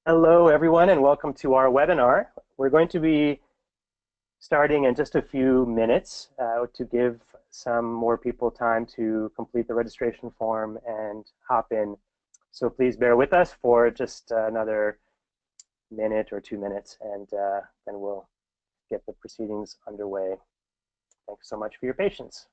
Hello, everyone, and welcome to our webinar. We're going to be starting in just a few minutes to give some more people time to complete the registration form and hop in. So please bear with us for just another minute or 2 minutes, and then we'll get the proceedings underway. Thanks so much for your patience.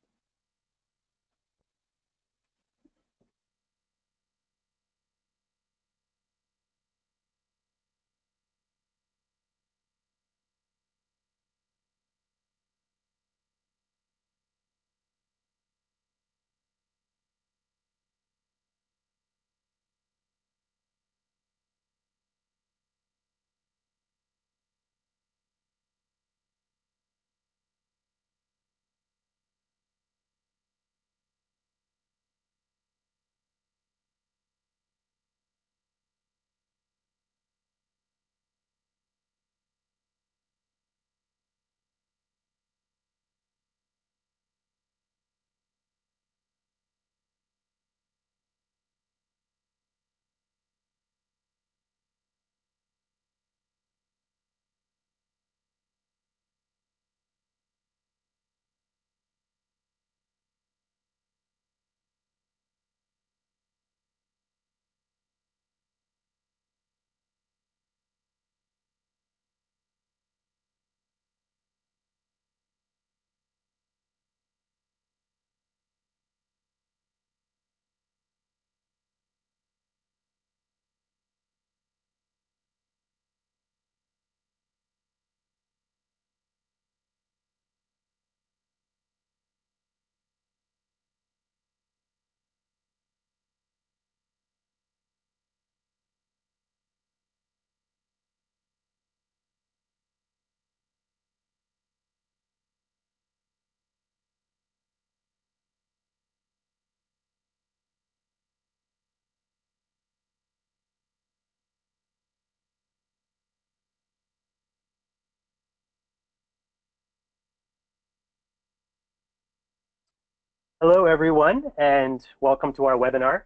Hello, everyone, and welcome to our webinar.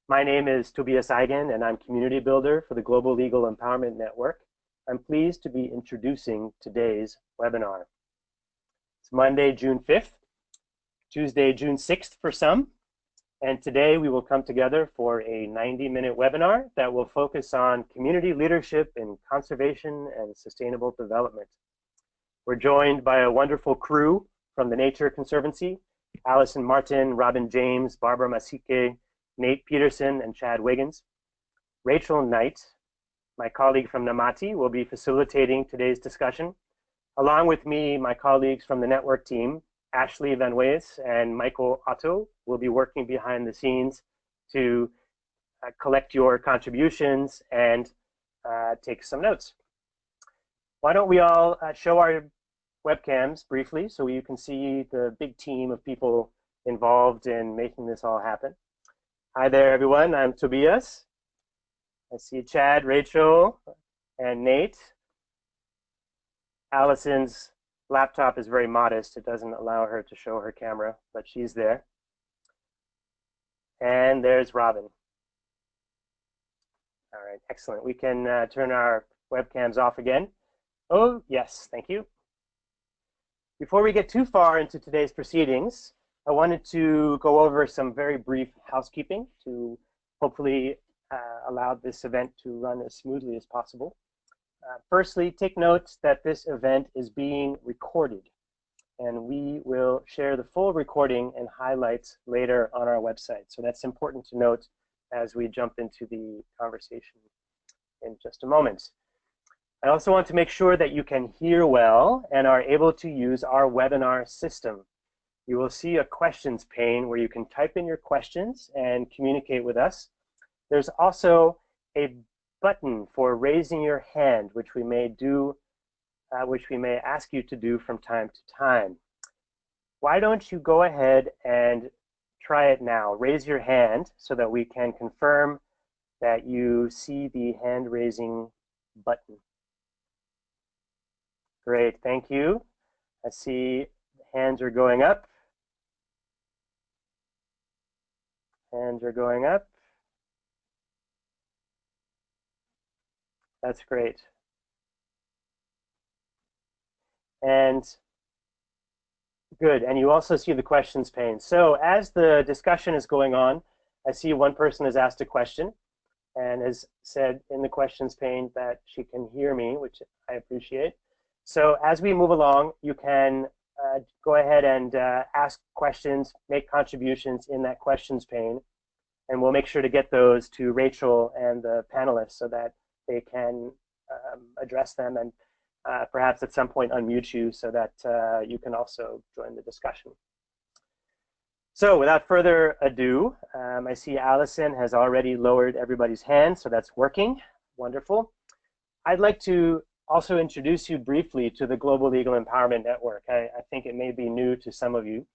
My name is Tobias Eigen, and I'm Community Builder for the Global Legal Empowerment Network. I'm pleased to be introducing today's webinar. It's Monday, June 5th, Tuesday, June 6th for some, and today we will come together for a 90-minute webinar that will focus on community leadership in conservation and sustainable development. We're joined by a wonderful crew from the Nature Conservancy: Allison Martin, Robin James, Barbara Masike, Nate Peterson, and Chad Wiggins. Rachel Knight, my colleague from Namati, will be facilitating today's discussion. Along with me, my colleagues from the network team, Ashley Van Wees and Michael Otto, will be working behind the scenes to collect your contributions and take some notes. Why don't we all show our webcams briefly so you can see the big team of people involved in making this all happen. Hi there, everyone. I'm Tobias. I see Chad, Rachel, and Nate. Allison's laptop is very modest. It doesn't allow her to show her camera, but she's there. And there's Robin. All right, excellent. We can turn our webcams off again. Oh, yes, thank you. Before we get too far into today's proceedings, I wanted to go over some very brief housekeeping to hopefully allow this event to run as smoothly as possible. Firstly, take note that this event is being recorded, and we will share the full recording and highlights later on our website. So that's important to note as we jump into the conversation in just a moment. I also want to make sure that you can hear well and are able to use our webinar system. You will see a questions pane where you can type in your questions and communicate with us. There's also a button for raising your hand, which we may ask you to do from time to time. Why don't you go ahead and try it now? Raise your hand so that we can confirm that you see the hand raising button. Great, thank you. I see hands are going up. Hands are going up. That's great. And good. And you also see the questions pane. So as the discussion is going on, I see one person has asked a question and has said in the questions pane that she can hear me, which I appreciate. So as we move along, you can go ahead and ask questions, make contributions in that questions pane, and we'll make sure to get those to Rachel and the panelists so that they can address them and perhaps at some point unmute you so that you can also join the discussion. So without further ado, I see Allison has already lowered everybody's hands, so that's working. Wonderful. I'd like to also introduce you briefly to the Global Legal Empowerment Network. I think it may be new to some of you.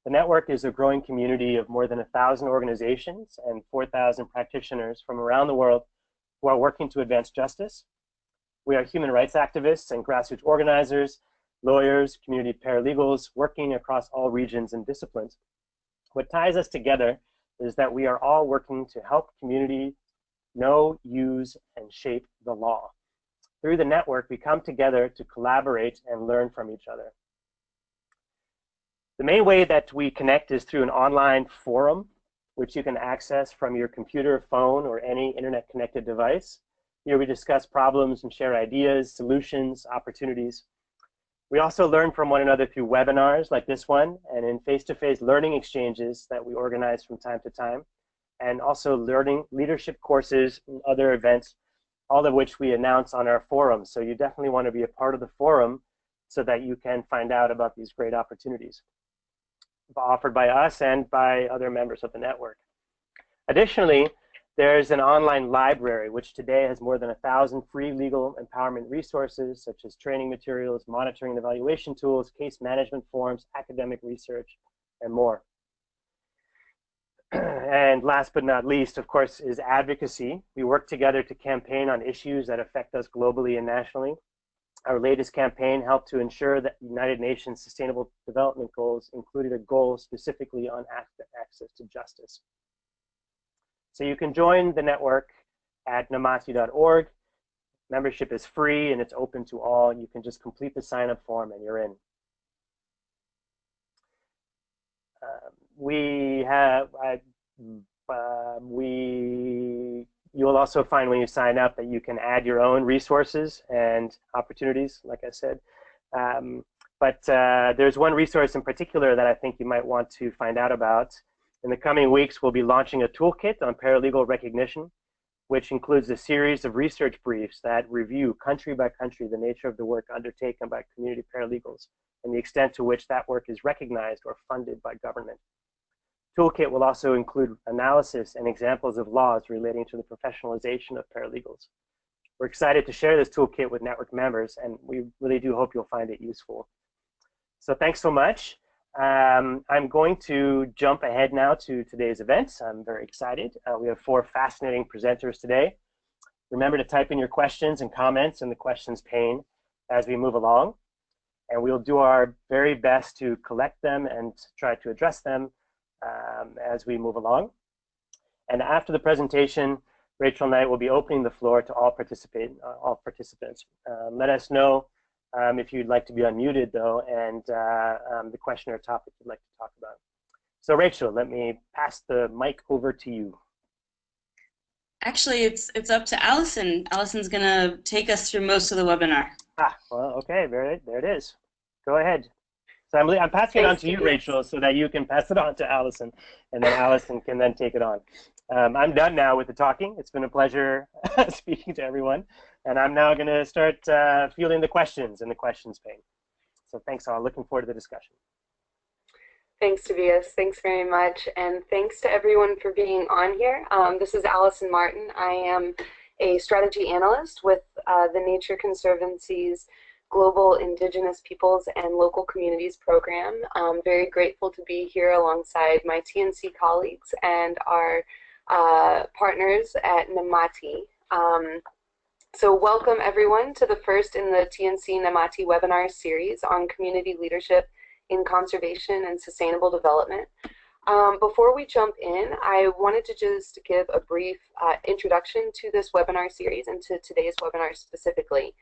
The network is a growing community of more than 1,000 organizations and 4,000 practitioners from around the world who are working to advance justice. We are human rights activists and grassroots organizers, lawyers, community paralegals, working across all regions and disciplines. What ties us together is that we are all working to help community know, use, and shape the law. Through the network, we come together to collaborate and learn from each other. The main way that we connect is through an online forum, which you can access from your computer, phone, or any internet-connected device. Here we discuss problems and share ideas, solutions, opportunities. We also learn from one another through webinars like this one and in face-to-face learning exchanges that we organize from time to time, and also learning leadership courses and other events, all of which we announce on our forum. So you definitely want to be a part of the forum so that you can find out about these great opportunities offered by us and by other members of the network. Additionally, there's an online library, which today has more than 1,000 free legal empowerment resources, such as training materials, monitoring and evaluation tools, case management forums, academic research, and more. And last but not least, of course, is advocacy. We work together to campaign on issues that affect us globally and nationally. Our latest campaign helped to ensure that United Nations Sustainable Development Goals included a goal specifically on access to justice. So you can join the network at namati.org. Membership is free and it's open to all. You can just complete the sign-up form and you're in. You will also find when you sign up that you can add your own resources and opportunities, like I said. But there's one resource in particular that I think you might want to find out about. In the coming weeks, we'll be launching a toolkit on paralegal recognition, which includes a series of research briefs that review country by country the nature of the work undertaken by community paralegals and the extent to which that work is recognized or funded by government. Toolkit will also include analysis and examples of laws relating to the professionalization of paralegals. We're excited to share this toolkit with network members, and we really do hope you'll find it useful. So thanks so much. I'm going to jump ahead now to today's events. I'm very excited. We have 4 fascinating presenters today. Remember to type in your questions and comments in the questions pane as we move along. And we'll do our very best to collect them and try to address them as we move along. And after the presentation, Rachel and I will be opening the floor to all participants. Let us know if you'd like to be unmuted, though, and the question or topic you'd like to talk about. So, Rachel, let me pass the mic over to you. Actually, it's up to Allison. Allison's going to take us through most of the webinar. Well, okay, there it is. Go ahead. So I'm passing it on to you, Rachel, so that you can pass it on to Allison, and then Allison can then take it on. I'm done now with the talking. It's been a pleasure speaking to everyone, and I'm now going to start fielding the questions in the questions pane. So thanks all. Looking forward to the discussion. Thanks, Tobias. Thanks very much, and thanks to everyone for being on here. This is Allison Martin. I am a strategy analyst with the Nature Conservancy's Global Indigenous Peoples and Local Communities program. I'm very grateful to be here alongside my TNC colleagues and our partners at Namati. So welcome everyone to the first in the TNC Namati webinar series on community leadership in conservation and sustainable development. Before we jump in, I wanted to just give a brief introduction to this webinar series and to today's webinar specifically.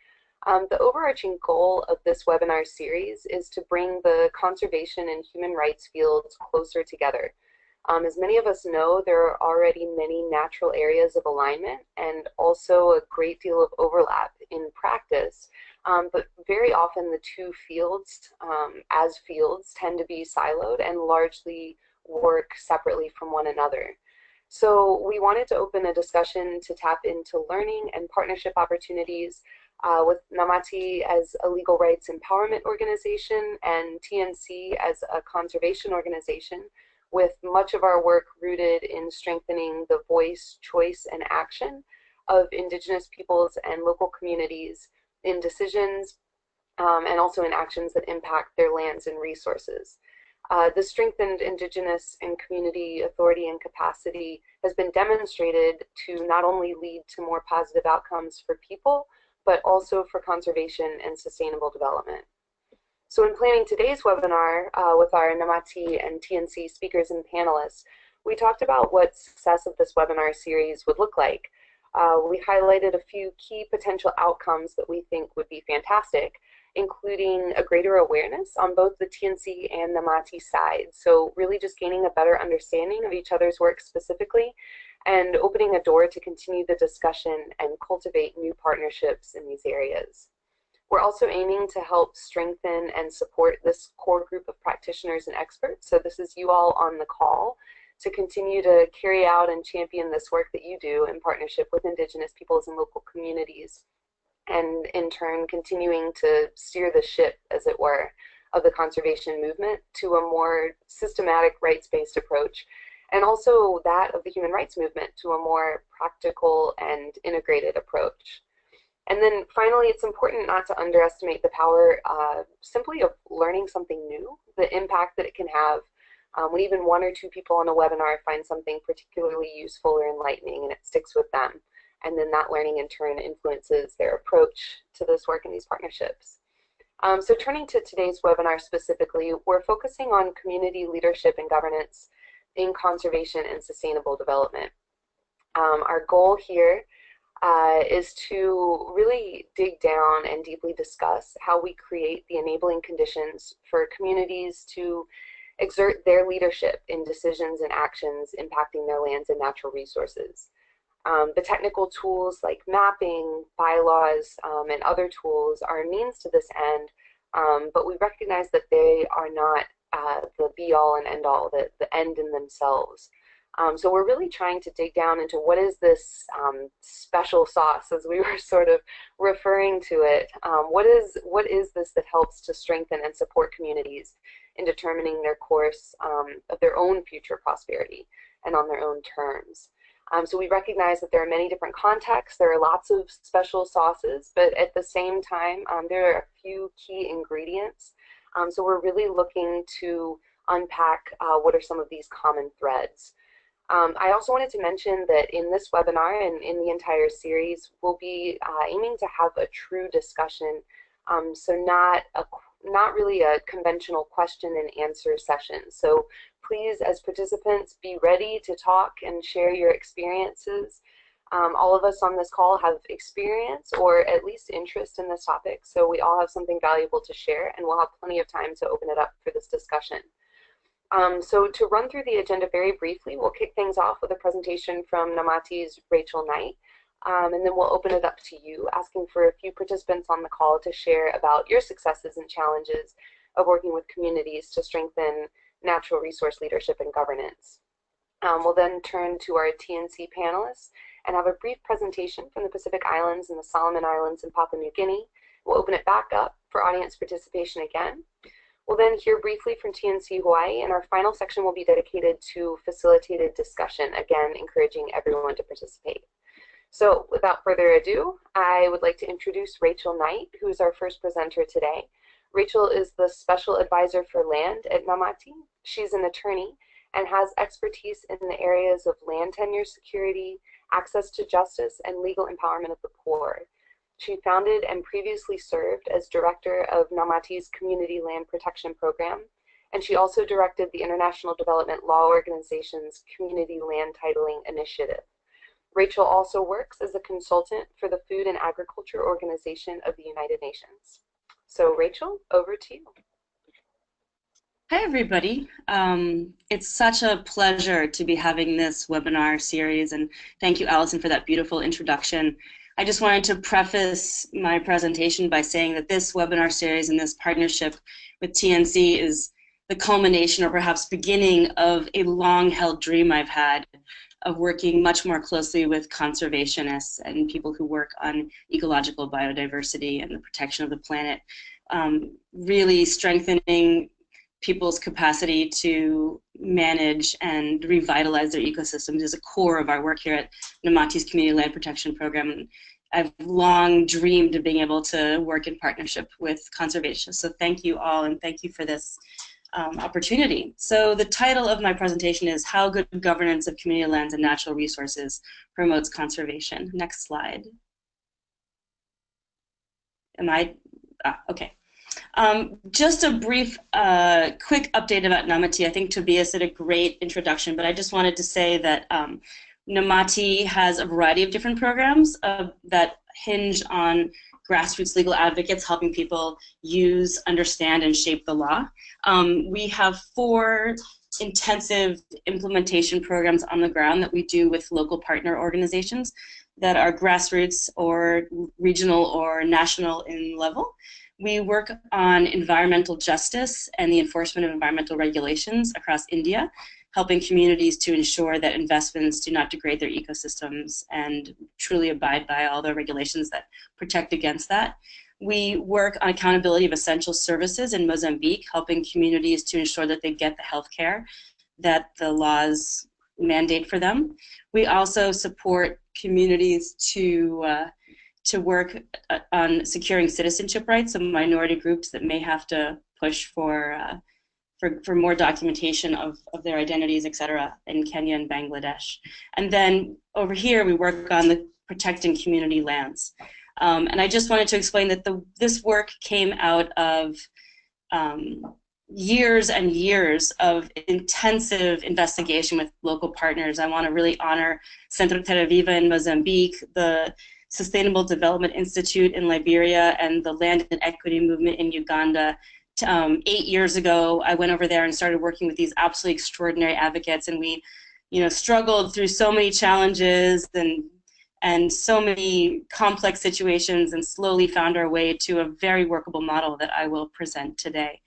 The overarching goal of this webinar series is to bring the conservation and human rights fields closer together. As many of us know, there are already many natural areas of alignment and also a great deal of overlap in practice, but very often the two fields, as fields, tend to be siloed and largely work separately from one another. So we wanted to open a discussion to tap into learning and partnership opportunities with Namati as a legal rights empowerment organization and TNC as a conservation organization, with much of our work rooted in strengthening the voice, choice, and action of Indigenous peoples and local communities in decisions and also in actions that impact their lands and resources. The strengthened Indigenous and community authority and capacity has been demonstrated to not only lead to more positive outcomes for people, but also for conservation and sustainable development. So in planning today's webinar with our Namati and TNC speakers and panelists, we talked about what success of this webinar series would look like. We highlighted a few key potential outcomes that we think would be fantastic, including a greater awareness on both the TNC and Namati sides. So really just gaining a better understanding of each other's work specifically and opening a door to continue the discussion and cultivate new partnerships in these areas. We're also aiming to help strengthen and support this core group of practitioners and experts. So this is you all on the call to continue to carry out and champion this work that you do in partnership with Indigenous peoples and local communities, and in turn continuing to steer the ship, as it were, of the conservation movement to a more systematic rights-based approach, and also that of the human rights movement to a more practical and integrated approach. And then finally, it's important not to underestimate the power simply of learning something new, the impact that it can have when even one or two people on a webinar find something particularly useful or enlightening and it sticks with them. And then that learning in turn influences their approach to this work and these partnerships. So turning to today's webinar specifically, we're focusing on community leadership and governance in conservation and sustainable development. Our goal here is to really dig down and deeply discuss how we create the enabling conditions for communities to exert their leadership in decisions and actions impacting their lands and natural resources. The technical tools like mapping, bylaws, and other tools are a means to this end, but we recognize that they are not the be-all and end-all, the end in themselves. So we're really trying to dig down into what is this special sauce, as we were sort of referring to it. What is this that helps to strengthen and support communities in determining their course of their own future prosperity and on their own terms? So we recognize that there are many different contexts. There are lots of special sauces, but at the same time, there are a few key ingredients. So we're really looking to unpack what are some of these common threads. I also wanted to mention that in this webinar and in the entire series, we'll be aiming to have a true discussion, so not really a conventional question and answer session. So please, as participants, be ready to talk and share your experiences. All of us on this call have experience or at least interest in this topic, so we all have something valuable to share, and we'll have plenty of time to open it up for this discussion. So to run through the agenda very briefly, we'll kick things off with a presentation from Namati's Rachel Knight, and then we'll open it up to you, asking for a few participants on the call to share about your successes and challenges of working with communities to strengthen natural resource leadership and governance. We'll then turn to our TNC panelists and have a brief presentation from the Pacific Islands and the Solomon Islands in Papua New Guinea. We'll open it back up for audience participation again. We'll then hear briefly from TNC Hawaii, and our final section will be dedicated to facilitated discussion, again, encouraging everyone to participate. So without further ado, I would like to introduce Rachel Knight, who is our first presenter today. Rachel is the Special Advisor for Land at Namati. She's an attorney and has expertise in the areas of land tenure security, access to justice, and legal empowerment of the poor. She founded and previously served as director of Namati's Community Land Protection Program and she also directed the International Development Law Organization's Community Land Titling Initiative. Rachel also works as a consultant for the Food and Agriculture Organization of the United Nations. So Rachel, over to you. Hi, everybody. It's such a pleasure to be having this webinar series, and thank you, Allison, for that beautiful introduction. I just wanted to preface my presentation by saying that this webinar series and this partnership with TNC is the culmination, or perhaps beginning, of a long-held dream I've had of working much more closely with conservationists and people who work on ecological biodiversity and the protection of the planet, really strengthening people's capacity to manage and revitalize their ecosystems is a core of our work here at Nemati's Community Land Protection Program. I've long dreamed of being able to work in partnership with conservationists. So thank you all, and thank you for this opportunity. So the title of my presentation is How Good Governance of Community Lands and Natural Resources Promotes Conservation. Next slide. Okay. Just a brief, quick update about Nemati. I think Tobias did a great introduction, but I just wanted to say that Nemati has a variety of different programs that hinge on grassroots legal advocates helping people use, understand, and shape the law. We have 4 intensive implementation programs on the ground that we do with local partner organizations that are grassroots or regional or national in level. We work on environmental justice and the enforcement of environmental regulations across India, helping communities to ensure that investments do not degrade their ecosystems and truly abide by all the regulations that protect against that. We work on accountability of essential services in Mozambique, helping communities to ensure that they get the health care that the laws mandate for them. We also support communities to work on securing citizenship rights of minority groups that may have to push for more documentation of their identities, et cetera, in Kenya and Bangladesh. And then over here, we work on the protecting community lands. And I just wanted to explain that this work came out of years and years of intensive investigation with local partners. I want to really honor Centro Terra Viva in Mozambique, the Sustainable Development Institute in Liberia, and the Land and Equity Movement in Uganda. 8 years ago, I went over there and started working with these absolutely extraordinary advocates, and we, struggled through so many challenges and so many complex situations, and slowly found our way to a very workable model that I will present today.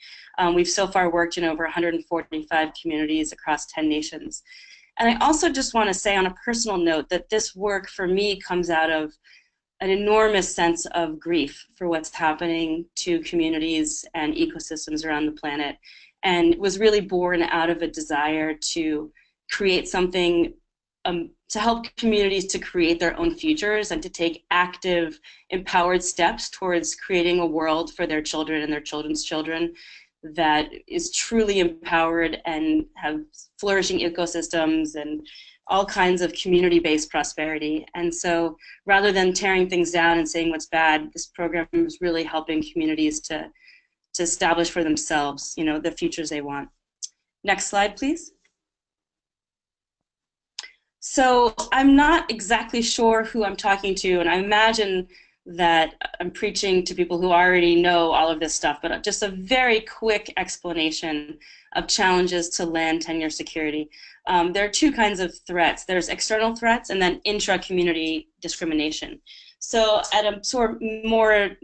We've so far worked in over 145 communities across 10 nations. And I also just want to say on a personal note that this work for me comes out of an enormous sense of grief for what's happening to communities and ecosystems around the planet, and was really born out of a desire to create something to help communities to create their own futures and to take active, empowered steps towards creating a world for their children and their children's children that is truly empowered and have flourishing ecosystems and all kinds of community-based prosperity. And so rather than tearing things down and saying what's bad, this program is really helping communities to establish for themselves, the futures they want. Next slide, please. So I'm not exactly sure who I'm talking to, and I imagine that I'm preaching to people who already know all of this stuff, but just a very quick explanation of challenges to land tenure security. There are 2 kinds of threats. There's external threats and then intra-community discrimination. So at a sort of more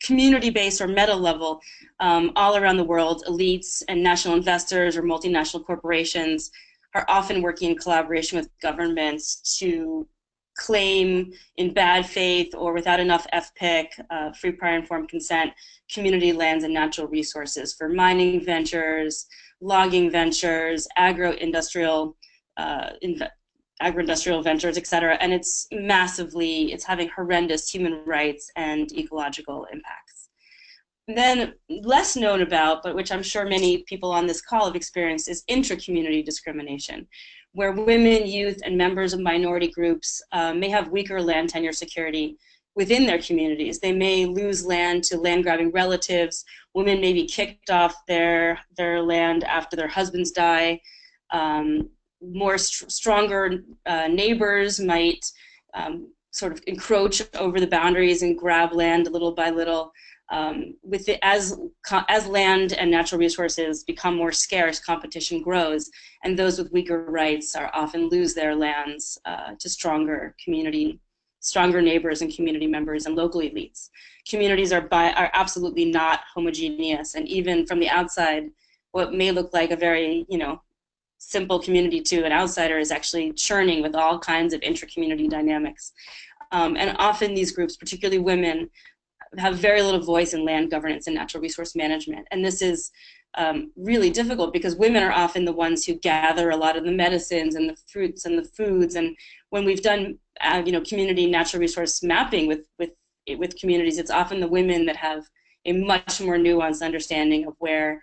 community-based or meta level, all around the world, elites and national investors or multinational corporations are often working in collaboration with governments to claim in bad faith or without enough FPIC, free prior informed consent, community lands and natural resources for mining ventures, logging ventures, agro-industrial ventures, et cetera. And it's having horrendous human rights and ecological impacts. And then less known about, but which I'm sure many people on this call have experienced, is intra-community discrimination, where women, youth, and members of minority groups may have weaker land tenure security within their communities. They may lose land to land-grabbing relatives. Women may be kicked off their land after their husbands die. Stronger neighbors might sort of encroach over the boundaries and grab land little by little. As land and natural resources become more scarce, competition grows, and those with weaker rights are often lose their lands to stronger neighbors and community members and local elites. Communities are absolutely not homogeneous, and even from the outside, what may look like a very simple community to an outsider is actually churning with all kinds of intra-community dynamics. And often these groups, particularly women, have very little voice in land governance and natural resource management. And this is really difficult because women are often the ones who gather a lot of the medicines and the fruits and the foods. And when we've done community natural resource mapping with communities, it's often the women that have a much more nuanced understanding of where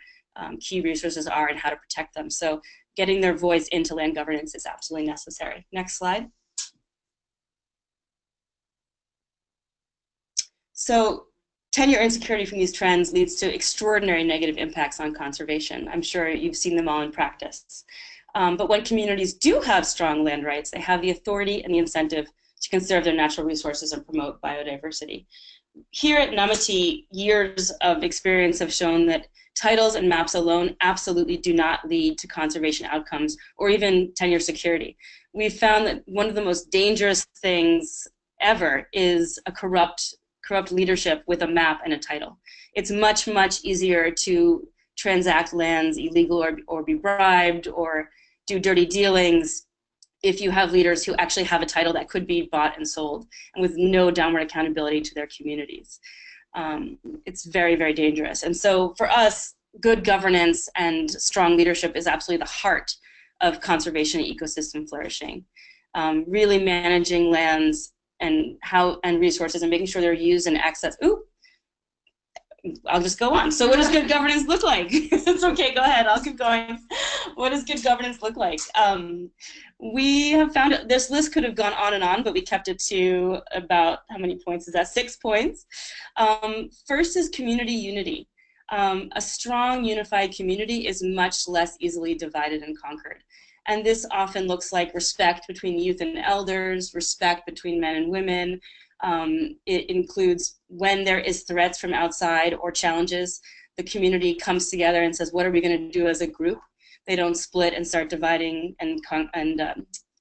key resources are and how to protect them. So getting their voice into land governance is absolutely necessary. Next slide. So tenure insecurity from these trends leads to extraordinary negative impacts on conservation. I'm sure you've seen them all in practice. But when communities do have strong land rights, they have the authority and the incentive to conserve their natural resources and promote biodiversity. Here at Namithi, years of experience have shown that titles and maps alone absolutely do not lead to conservation outcomes or even tenure security. We've found that one of the most dangerous things ever is a corrupt leadership with a map and a title. It's much, much easier to transact lands illegal or be bribed or do dirty dealings if you have leaders who actually have a title that could be bought and sold and with no downward accountability to their communities. It's very, very dangerous. And so for us, good governance and strong leadership is absolutely the heart of conservation and ecosystem flourishing. Really managing lands and resources and making sure they're used and accessed. Ooh, I'll just go on. So what does good governance look like? It's okay, go ahead, I'll keep going. What does good governance look like? We have found, this list could have gone on and on, but we kept it to about, how many points is that? 6 points. First is community unity. A strong, unified community is much less easily divided and conquered. And this often looks like respect between youth and elders, respect between men and women. It includes when there is threats from outside or challenges, the community comes together and says, what are we going to do as a group? They don't split and start dividing and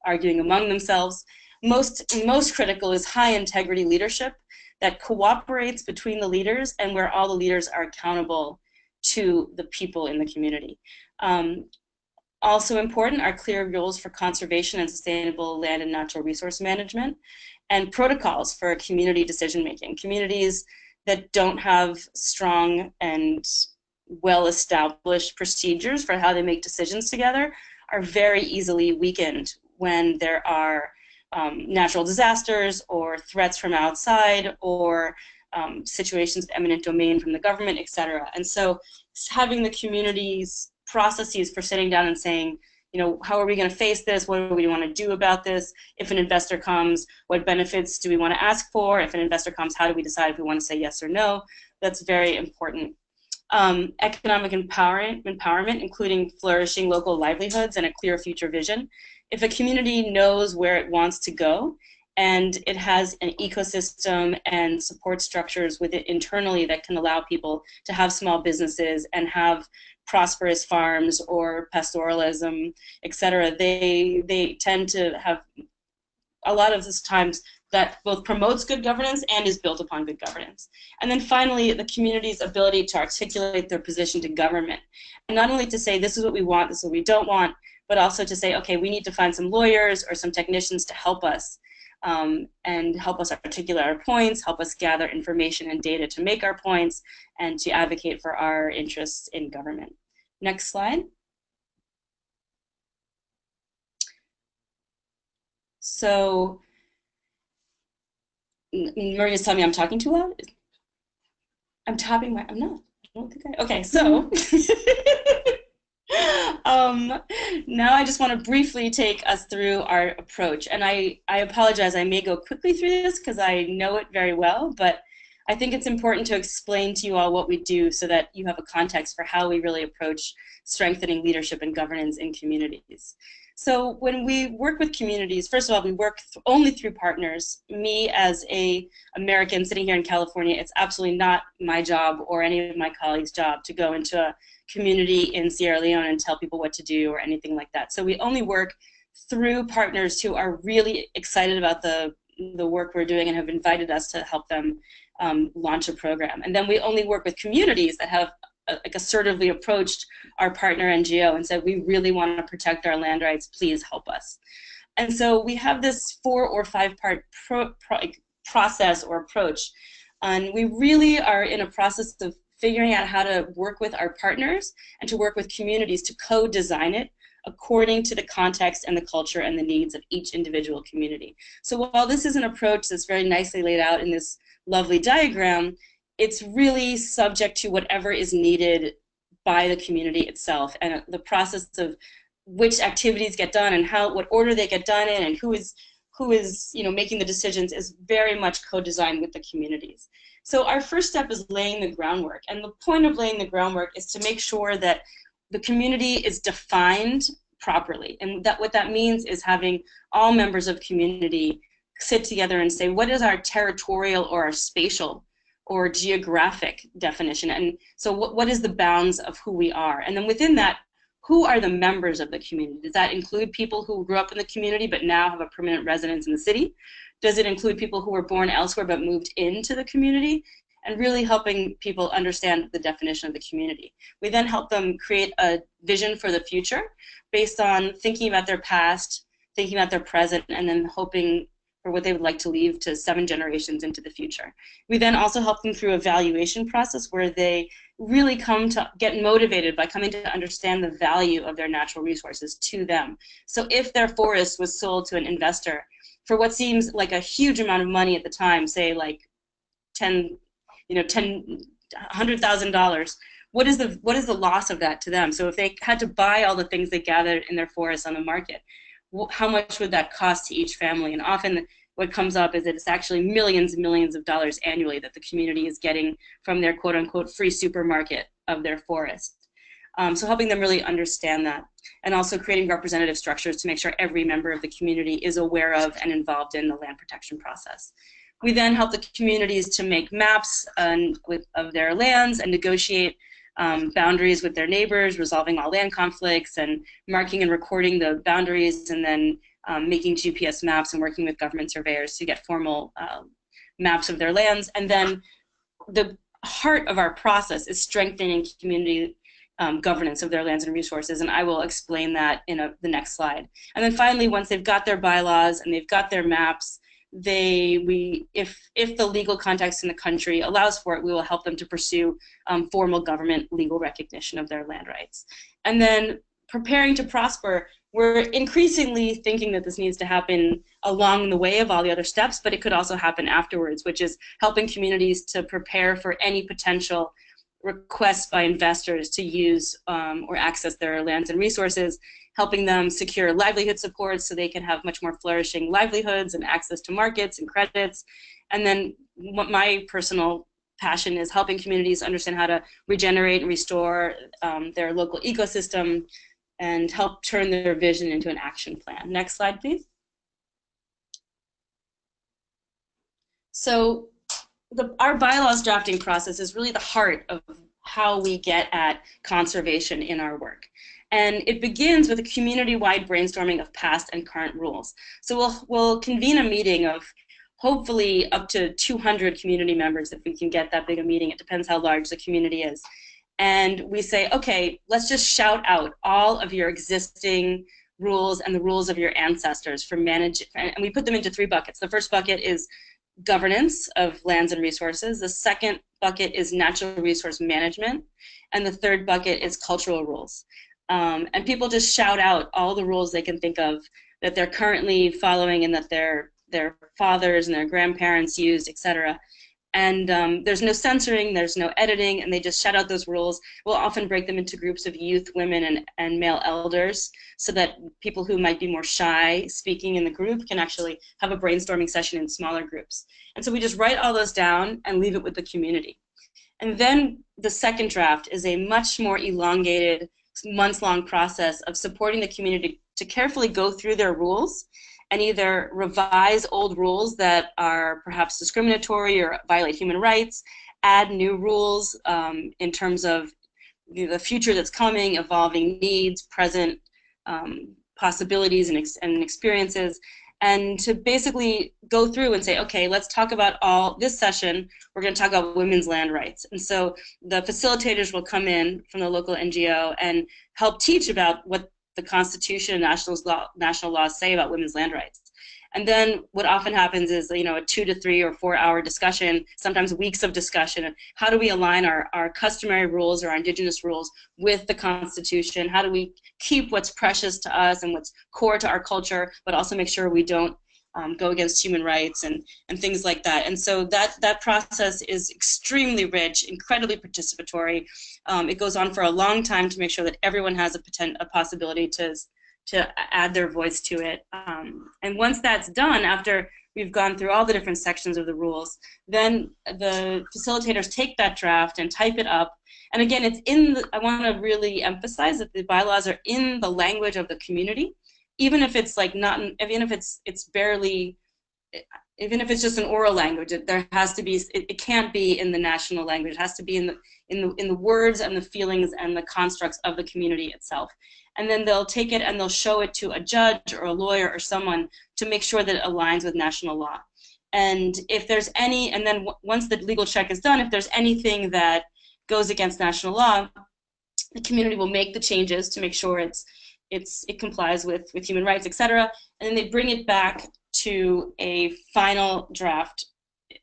arguing among themselves. Most critical is high integrity leadership that cooperates between the leaders and where all the leaders are accountable to the people in the community. Also important are clear rules for conservation and sustainable land and natural resource management, and protocols for community decision making. Communities that don't have strong and well-established procedures for how they make decisions together are very easily weakened when there are natural disasters or threats from outside or situations of eminent domain from the government, etc. And so having the community's processes for sitting down and saying, how are we going to face this? What do we want to do about this? If an investor comes, what benefits do we want to ask for? If an investor comes, how do we decide if we want to say yes or no? That's very important. Economic empowerment, including flourishing local livelihoods and a clear future vision. If a community knows where it wants to go and it has an ecosystem and support structures with it internally that can allow people to have small businesses and have prosperous farms or pastoralism, etc., they tend to have a lot of this times that both promotes good governance and is built upon good governance. And then finally, the community's ability to articulate their position to government. And not only to say, this is what we want, this is what we don't want, but also to say, okay, we need to find some lawyers or some technicians to help us and help us articulate our points, help us gather information and data to make our points, and to advocate for our interests in government. Next slide. So, Maria's telling me I'm talking too loud? I'm tapping my, I'm not. I don't think I, okay, so, Now I just want to briefly take us through our approach. And I apologize, I may go quickly through this because I know it very well, but I think it's important to explain to you all what we do so that you have a context for how we really approach strengthening leadership and governance in communities. So when we work with communities, first of all, we work only through partners. Me as an American sitting here in California, it's absolutely not my job or any of my colleagues' job to go into a community in Sierra Leone and tell people what to do or anything like that. So we only work through partners who are really excited about the work we're doing and have invited us to help them launch a program. And then we only work with communities that have like assertively approached our partner NGO and said, we really want to protect our land rights, please help us. And so we have this 4 or 5 part process or approach. And we really are in a process of figuring out how to work with our partners and to work with communities to co-design it according to the context and the culture and the needs of each individual community. So while this is an approach that's very nicely laid out in this lovely diagram, it's really subject to whatever is needed by the community itself, and the process of which activities get done and what order they get done in and who is making the decisions is very much co-designed with the communities. So our first step is laying the groundwork, and the point of laying the groundwork is to make sure that the community is defined properly, and that what that means is having all members of community sit together and say, what is our territorial or our spatial or geographic definition, and so what is the bounds of who we are, and then within that, who are the members of the community? Does that include people who grew up in the community but now have a permanent residence in the city? Does it include people who were born elsewhere but moved into the community? And really helping people understand the definition of the community. We then help them create a vision for the future based on thinking about their past, thinking about their present, and then hoping for what they would like to leave to 7 generations into the future. We then also help them through a valuation process where they really come to get motivated by coming to understand the value of their natural resources to them. So if their forest was sold to an investor for what seems like a huge amount of money at the time, say like $100,000, what is the loss of that to them? So if they had to buy all the things they gathered in their forests on the market, how much would that cost to each family? And often what comes up is that it's actually millions and millions of dollars annually that the community is getting from their quote-unquote free supermarket of their forest. So helping them really understand that, and also creating representative structures to make sure every member of the community is aware of and involved in the land protection process. We then help the communities to make maps of their lands and negotiate boundaries with their neighbors, resolving all land conflicts and marking and recording the boundaries, and then making GPS maps and working with government surveyors to get formal maps of their lands. And then the heart of our process is strengthening community governance of their lands and resources, and I will explain that in the next slide. And then finally, once they've got their bylaws and they've got their maps, if the legal context in the country allows for it, we will help them to pursue formal government legal recognition of their land rights. And then preparing to prosper, we're increasingly thinking that this needs to happen along the way of all the other steps, but it could also happen afterwards, which is helping communities to prepare for any potential requests by investors to use or access their lands and resources, helping them secure livelihood support so they can have much more flourishing livelihoods and access to markets and credits. And then what my personal passion is helping communities understand how to regenerate and restore their local ecosystem and help turn their vision into an action plan. Next slide, please. So our bylaws drafting process is really the heart of how we get at conservation in our work. And it begins with a community-wide brainstorming of past and current rules. So we'll convene a meeting of hopefully up to 200 community members if we can get that big a meeting. It depends how large the community is. And we say, okay, let's just shout out all of your existing rules and the rules of your ancestors for managing, and we put them into 3 buckets. The first bucket is governance of lands and resources. The second bucket is natural resource management. And the third bucket is cultural rules. And people just shout out all the rules they can think of that they're currently following and that their fathers and their grandparents used, etc. And there's no censoring, there's no editing, and they just shout out those rules. We'll often break them into groups of youth, women, and male elders, so that people who might be more shy speaking in the group can actually have a brainstorming session in smaller groups. And so we just write all those down and leave it with the community. And then the second draft is a much more elongated, months-long process of supporting the community to carefully go through their rules and either revise old rules that are perhaps discriminatory or violate human rights, add new rules in terms of the future that's coming, evolving needs, present possibilities and experiences, and to basically go through and say, okay, let's talk about this session, we're going to talk about women's land rights. And so the facilitators will come in from the local NGO and help teach about what the Constitution and national laws say about women's land rights. And then what often happens is, a 2 to 3 or 4 hour discussion, sometimes weeks of discussion. How do we align our customary rules or our indigenous rules with the Constitution? How do we keep what's precious to us and what's core to our culture, but also make sure we don't go against human rights and things like that. And so that process is extremely rich, incredibly participatory. It goes on for a long time to make sure that everyone has a possibility to add their voice to it. And once that's done, after we've gone through all the different sections of the rules, then the facilitators take that draft and type it up. And again, I want to really emphasize that the bylaws are in the language of the community. Even if it's even if it's barely, even if it's just an oral language, there has to be. It can't be in the national language. It has to be in the words and the feelings and the constructs of the community itself. And then they'll take it and they'll show it to a judge or a lawyer or someone to make sure that it aligns with national law. And if there's and then once the legal check is done, if there's anything that goes against national law, the community will make the changes to make sure it complies with human rights, etc. And then they bring it back to a final draft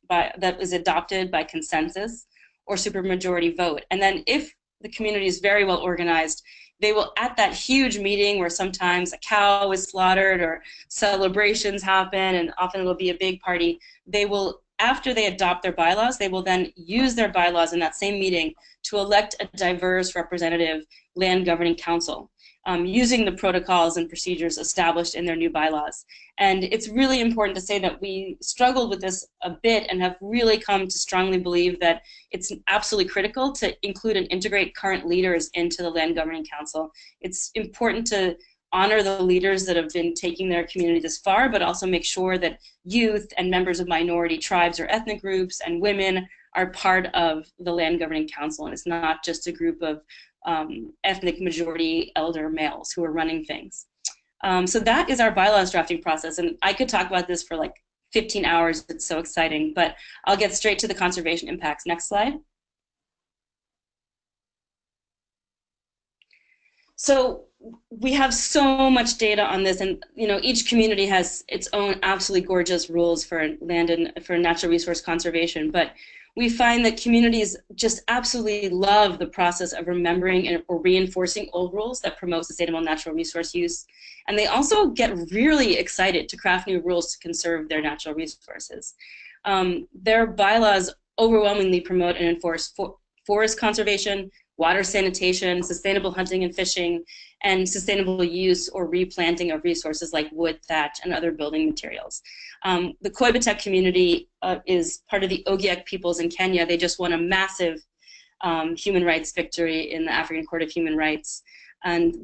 that is adopted by consensus or supermajority vote. And then if the community is very well organized, they will, at that huge meeting where sometimes a cow is slaughtered or celebrations happen, and often it will be a big party, they will, after they adopt their bylaws, they will then use their bylaws in that same meeting to elect a diverse representative land governing council, using the protocols and procedures established in their new bylaws. And it's really important to say that we struggled with this a bit and have really come to strongly believe that it's absolutely critical to include and integrate current leaders into the Land Governing Council. It's important to honor the leaders that have been taking their community this far, but also make sure that youth and members of minority tribes or ethnic groups and women are part of the Land Governing Council, and it's not just a group of ethnic majority elder males who are running things. So that is our bylaws drafting process, and I could talk about this for like 15 hours. It's so exciting, but I'll get straight to the conservation impacts. Next slide. So we have so much data on this, and each community has its own absolutely gorgeous rules for land and for natural resource conservation, but we find that communities just absolutely love the process of remembering or reinforcing old rules that promote sustainable natural resource use. And they also get really excited to craft new rules to conserve their natural resources. Their bylaws overwhelmingly promote and enforce forest conservation, water sanitation, sustainable hunting and fishing, and sustainable use or replanting of resources like wood, thatch, and other building materials. The Koibatek community is part of the Ogiek peoples in Kenya. They just won a massive human rights victory in the African Court of Human Rights. And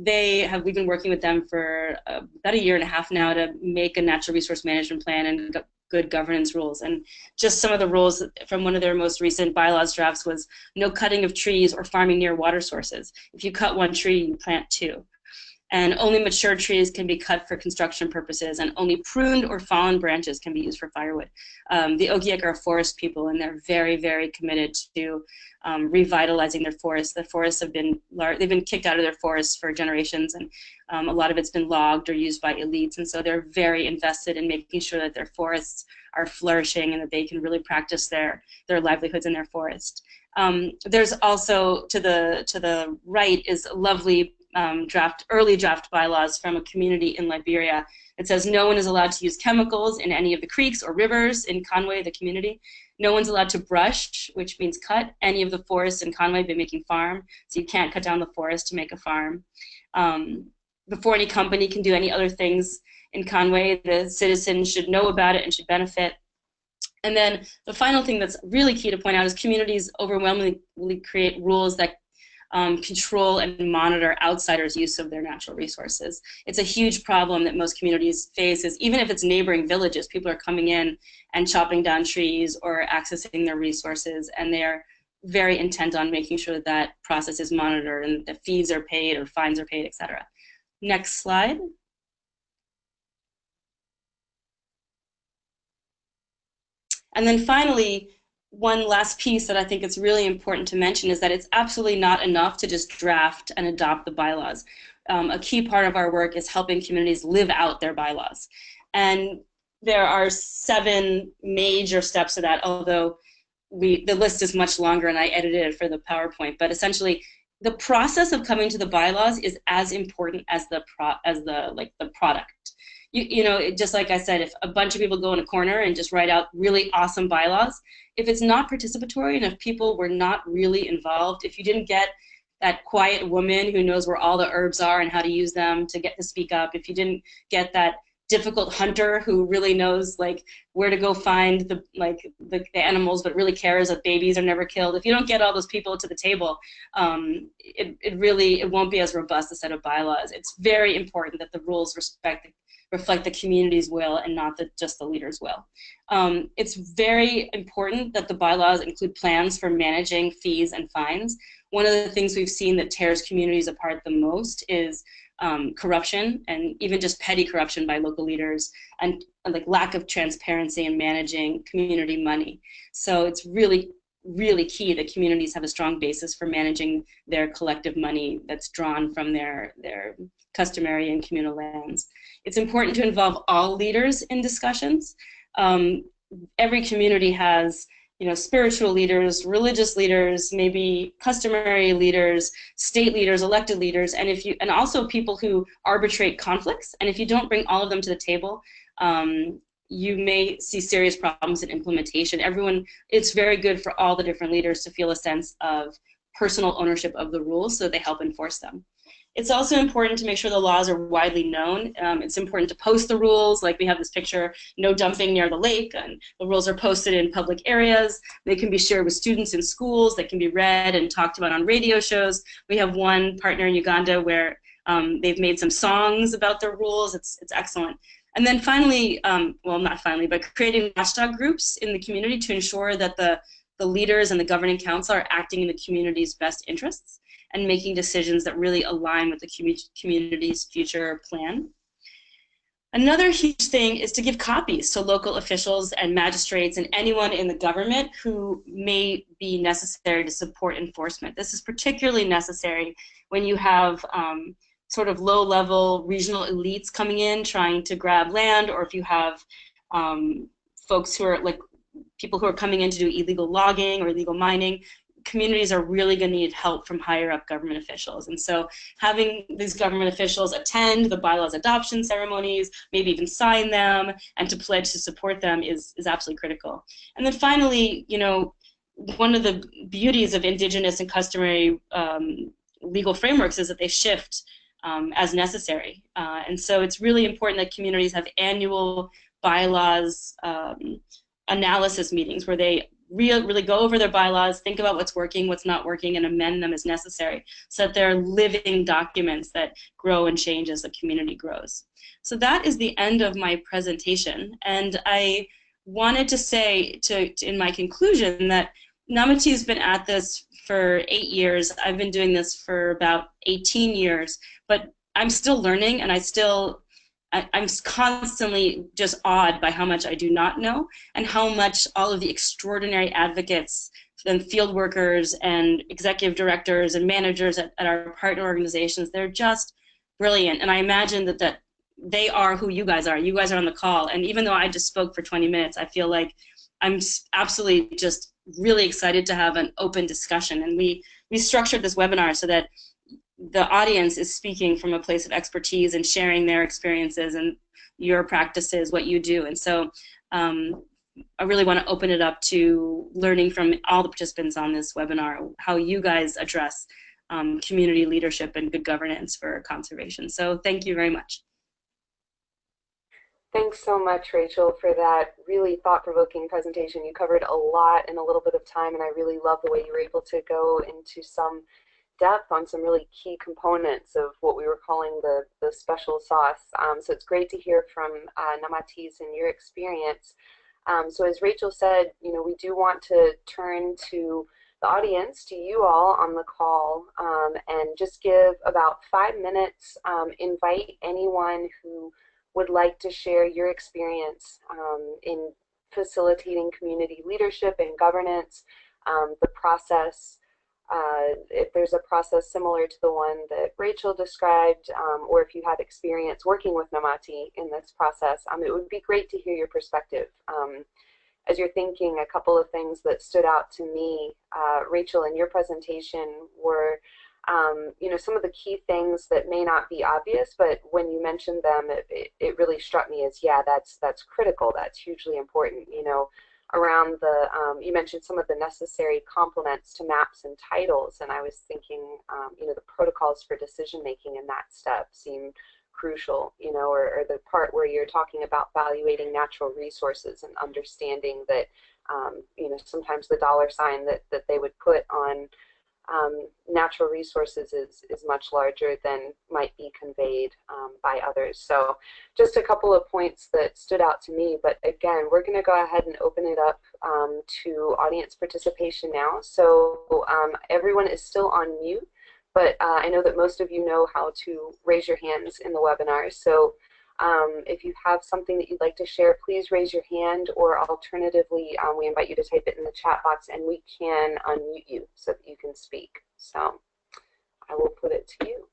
we've been working with them for about 1.5 years now to make a natural resource management plan and good governance rules. And just some of the rules from one of their most recent bylaws drafts was no cutting of trees or farming near water sources. If you cut one tree, you plant two. And only mature trees can be cut for construction purposes, and only pruned or fallen branches can be used for firewood. The Ogiek are forest people, and they're very, very committed to revitalizing their forests. The forests they've been kicked out of their forests for generations, and a lot of it's been logged or used by elites, and so they're very invested in making sure that their forests are flourishing and that they can really practice their livelihoods in their forest. There's also, to the right is a lovely early draft bylaws from a community in Liberia. It says no one is allowed to use chemicals in any of the creeks or rivers in Conway, the community. No one's allowed to brush, which means cut, any of the forests in Conway by making farm. So you can't cut down the forest to make a farm. Before any company can do any other things in Conway, the citizens should know about it and should benefit. And then the final thing that's really key to point out is communities overwhelmingly create rules that control and monitor outsiders' use of their natural resources. It's a huge problem that most communities face, is even if it's neighboring villages, people are coming in and chopping down trees or accessing their resources, and they're very intent on making sure that that process is monitored and that fees are paid or fines are paid, etc. Next slide. And then finally, one last piece that I think it's really important to mention is that it's absolutely not enough to just draft and adopt the bylaws. A key part of our work is helping communities live out their bylaws. And there are 7 major steps to that, although the list is much longer and I edited it for the PowerPoint. But essentially, the process of coming to the bylaws is as important as the product. You know, just like I said, if a bunch of people go in a corner and just write out really awesome bylaws, if it's not participatory and if people were not really involved, if you didn't get that quiet woman who knows where all the herbs are and how to use them to get to speak up, if you didn't get that difficult hunter who really knows like where to go find the animals but really cares that babies are never killed, if you don't get all those people to the table, it won't be as robust a set of bylaws. It's very important that the rules reflect the community's will and not just the leader's will. It's very important that the bylaws include plans for managing fees and fines. One of the things we've seen that tears communities apart the most is corruption, and even just petty corruption by local leaders, and like lack of transparency in managing community money. So it's really, really key that communities have a strong basis for managing their collective money that's drawn from their customary and communal lands. It's important to involve all leaders in discussions. Every community has, you know, spiritual leaders, religious leaders, maybe customary leaders, state leaders, elected leaders, and also people who arbitrate conflicts. And if you don't bring all of them to the table, you may see serious problems in implementation. It's very good for all the different leaders to feel a sense of personal ownership of the rules so they help enforce them. It's also important to make sure the laws are widely known. It's important to post the rules, like we have this picture, no dumping near the lake, and the rules are posted in public areas. They can be shared with students in schools, they can be read and talked about on radio shows. We have one partner in Uganda where they've made some songs about their rules. It's excellent. And then finally, well, not finally, but creating watchdog groups in the community to ensure that the leaders and the governing council are acting in the community's best interests and making decisions that really align with the community's future plan. Another huge thing is to give copies to local officials and magistrates and anyone in the government who may be necessary to support enforcement. This is particularly necessary when you have sort of low-level regional elites coming in trying to grab land, or if you have folks who are like people who are coming in to do illegal logging or illegal mining. Communities are really going to need help from higher up government officials. And so having these government officials attend the bylaws adoption ceremonies, maybe even sign them, and to pledge to support them is absolutely critical. And then finally, you know, one of the beauties of indigenous and customary legal frameworks is that they shift as necessary. And so it's really important that communities have annual bylaws analysis meetings where they really go over their bylaws, think about what's working, what's not working, and amend them as necessary so that they're living documents that grow and change as the community grows. So that is the end of my presentation. And I wanted to say in my conclusion that Namati has been at this for 8 years. I've been doing this for about 18 years, but I'm still learning, and I'm constantly just awed by how much I do not know and how much all of the extraordinary advocates and field workers and executive directors and managers at our partner organizations, they're just brilliant. And I imagine that they are who you guys are. You guys are on the call. And even though I just spoke for 20 minutes, I feel like I'm absolutely just really excited to have an open discussion. And we structured this webinar so that the audience is speaking from a place of expertise and sharing their experiences and your practices, what you do. And so I really want to open it up to learning from all the participants on this webinar, how you guys address community leadership and good governance for conservation. So thank you very much. Thanks so much, Rachel, for that really thought-provoking presentation. You covered a lot in a little bit of time, and I really love the way you were able to go into some depth on some really key components of what we were calling the special sauce. So it's great to hear from Namatiz and your experience. So as Rachel said, we do want to turn to the audience, to you all on the call, and just give about 5 minutes, invite anyone who would like to share your experience in facilitating community leadership and governance, the process, if there's a process similar to the one that Rachel described, or if you had experience working with Namati in this process, it would be great to hear your perspective. As you're thinking, a couple of things that stood out to me, Rachel, in your presentation were some of the key things that may not be obvious, but when you mentioned them, it really struck me as, yeah, that's critical, that's hugely important, around the, you mentioned some of the necessary complements to maps and titles, and I was thinking, the protocols for decision making in that step seem crucial, or the part where you're talking about valuating natural resources and understanding that, sometimes the dollar sign that they would put on natural resources is much larger than might be conveyed by others. So just a couple of points that stood out to me, but again, we're going to go ahead and open it up to audience participation now. So everyone is still on mute, but I know that most of you know how to raise your hands in the webinar. So if you have something that you'd like to share, please raise your hand, or alternatively, we invite you to type it in the chat box and we can unmute you so that you can speak. So I will put it to you.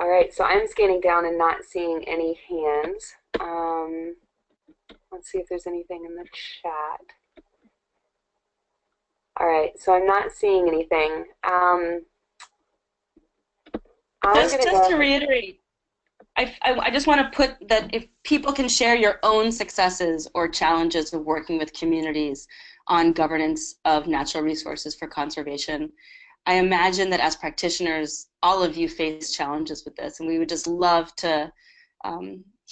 All right, so I'm scanning down and not seeing any hands. Let's see if there's anything in the chat. All right, so I'm not seeing anything. Just to reiterate, I just want to put that if people can share your own successes or challenges of working with communities on governance of natural resources for conservation. I imagine that as practitioners, all of you face challenges with this, and we would just love to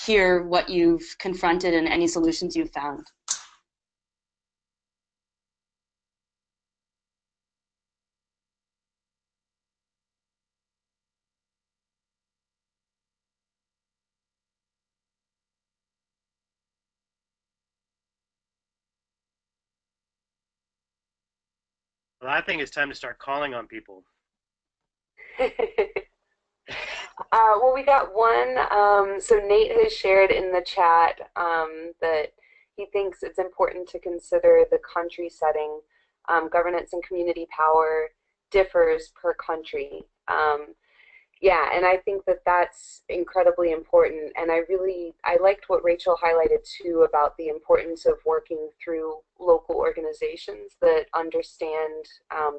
hear what you've confronted and any solutions you've found. Well, I think it's time to start calling on people. Well, we got one. So Nate has shared in the chat that he thinks it's important to consider the country setting. Governance and community power differs per country. Yeah, and I think that that's incredibly important. And I liked what Rachel highlighted too about the importance of working through local organizations that understand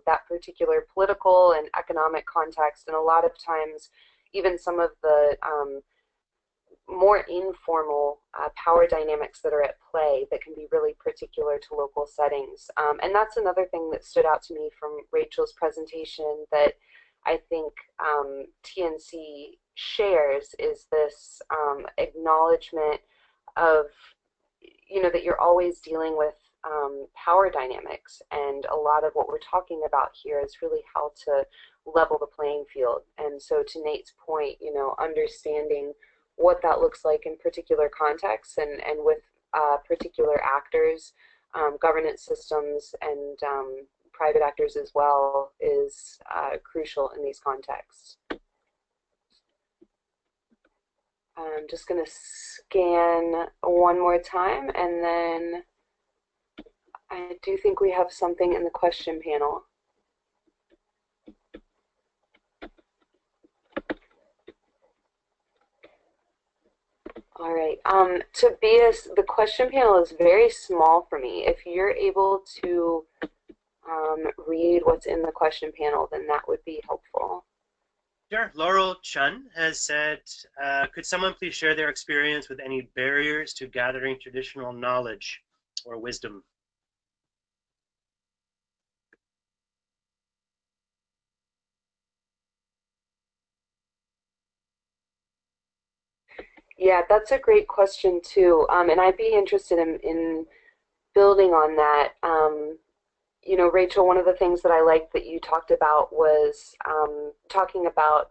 that particular political and economic context. And a lot of times, even some of the more informal power dynamics that are at play that can be really particular to local settings. And that's another thing that stood out to me from Rachel's presentation that I think TNC shares is this acknowledgement of, that you're always dealing with power dynamics, and a lot of what we're talking about here is really how to level the playing field. And so to Nate's point, understanding what that looks like in particular contexts and with particular actors, governance systems, and private actors as well is crucial in these contexts. I'm just going to scan one more time, and then I do think we have something in the question panel. All right. Tobias, the question panel is very small for me. If you're able to read what's in the question panel, then that would be helpful. Sure. Laurel Chun has said, could someone please share their experience with any barriers to gathering traditional knowledge or wisdom? Yeah, that's a great question too. And I'd be interested in building on that. You know, Rachel, one of the things that I liked that you talked about was talking about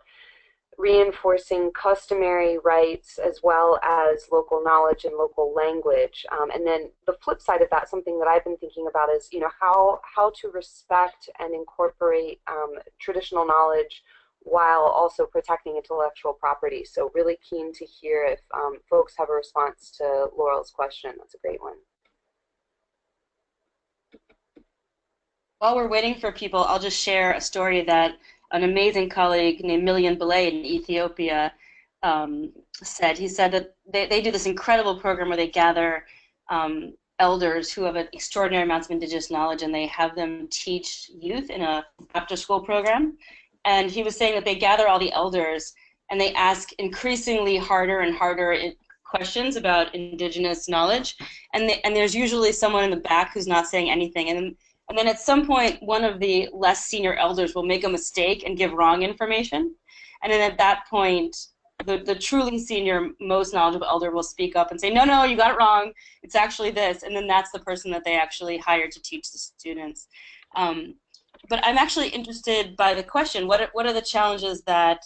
reinforcing customary rights as well as local knowledge and local language. And then the flip side of that, something that I've been thinking about is, you know, how to respect and incorporate traditional knowledge while also protecting intellectual property. So really keen to hear if folks have a response to Laurel's question. That's a great one. While we're waiting for people, I'll just share a story that an amazing colleague named Million Belay in Ethiopia said. He said that they do this incredible program where they gather elders who have extraordinary amounts of indigenous knowledge, and they have them teach youth in a after-school program. And he was saying that they gather all the elders and they ask increasingly harder and harder questions about indigenous knowledge, and there's usually someone in the back who's not saying anything, and then at some point one of the less senior elders will make a mistake and give wrong information, and then at that point the truly senior, most knowledgeable elder will speak up and say, no, you got it wrong, it's actually this, and then that's the person that they actually hire to teach the students. But I'm actually interested by the question, what are the challenges that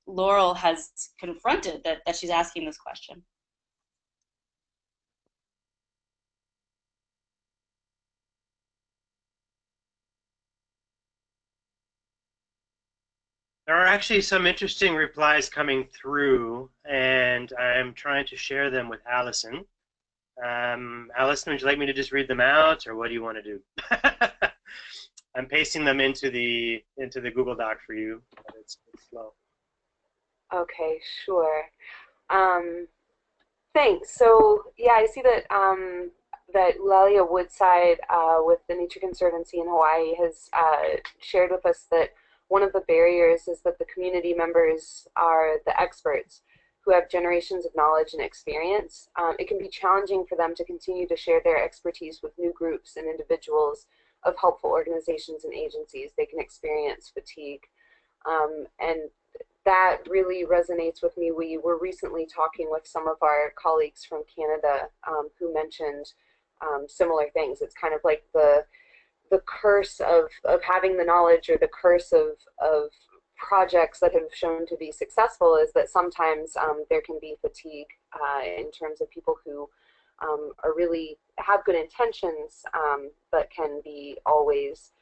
Laurel has confronted that she's asking this question? There are actually some interesting replies coming through, and I'm trying to share them with Allison. Allison, would you like me to just read them out, or what do you want to do? I'm pasting them into the Google Doc for you, but it's slow. Okay, sure. Thanks. So yeah, I see that that Lalia Woodside with the Nature Conservancy in Hawaii has shared with us that one of the barriers is that the community members are the experts who have generations of knowledge and experience. It can be challenging for them to continue to share their expertise with new groups and individuals of helpful organizations and agencies. They can experience fatigue. And that really resonates with me. We were recently talking with some of our colleagues from Canada who mentioned similar things. It's kind of like the curse of having the knowledge, or the curse of projects that have shown to be successful, is that sometimes there can be fatigue in terms of people who are really have good intentions, but can be always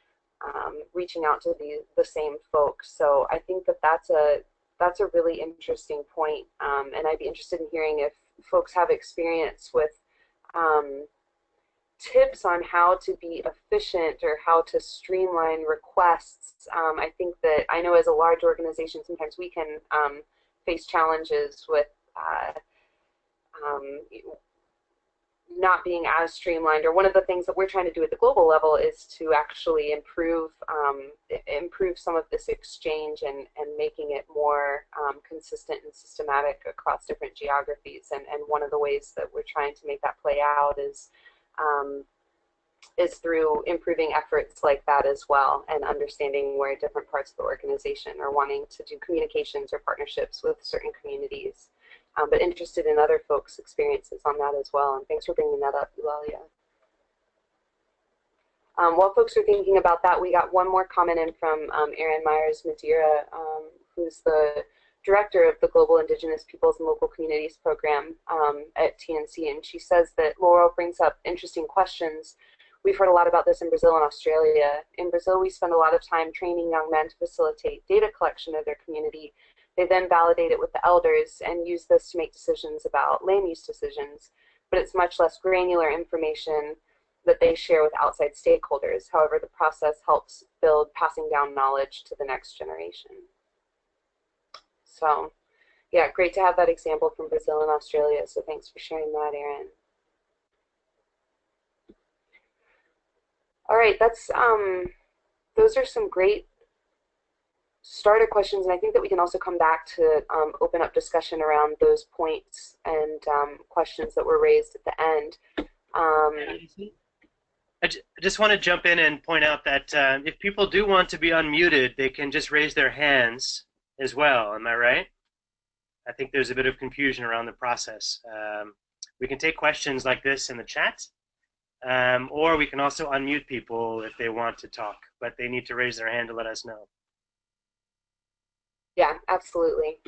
reaching out to the same folks. So I think that that's a really interesting point, and I'd be interested in hearing if folks have experience with tips on how to be efficient or how to streamline requests. I think that I know as a large organization, sometimes we can face challenges with not being as streamlined. Or one of the things that we're trying to do at the global level is to actually improve some of this exchange and making it more consistent and systematic across different geographies. And one of the ways that we're trying to make that play out is through improving efforts like that as well, and understanding where different parts of the organization are wanting to do communications or partnerships with certain communities. But interested in other folks' experiences on that as well. And thanks for bringing that up, Eulalia. While folks are thinking about that, we got one more comment in from Erin Myers Madeira, who's the director of the Global Indigenous Peoples and Local Communities program at TNC, and she says that Laurel brings up interesting questions. We've heard a lot about this in Brazil and Australia. In Brazil, we spend a lot of time training young men to facilitate data collection of their community. They then validate it with the elders and use this to make decisions about land use decisions, but it's much less granular information that they share with outside stakeholders. However, the process helps build passing down knowledge to the next generation. So yeah, great to have that example from Brazil and Australia. So thanks for sharing that, Aaron. All right, those are some great starter questions, and I think that we can also come back to open up discussion around those points and questions that were raised at the end. I just want to jump in and point out that if people do want to be unmuted, they can just raise their hands as well. Am I right? I think there's a bit of confusion around the process. We can take questions like this in the chat, or we can also unmute people if they want to talk, but they need to raise their hand to let us know. Yeah, absolutely.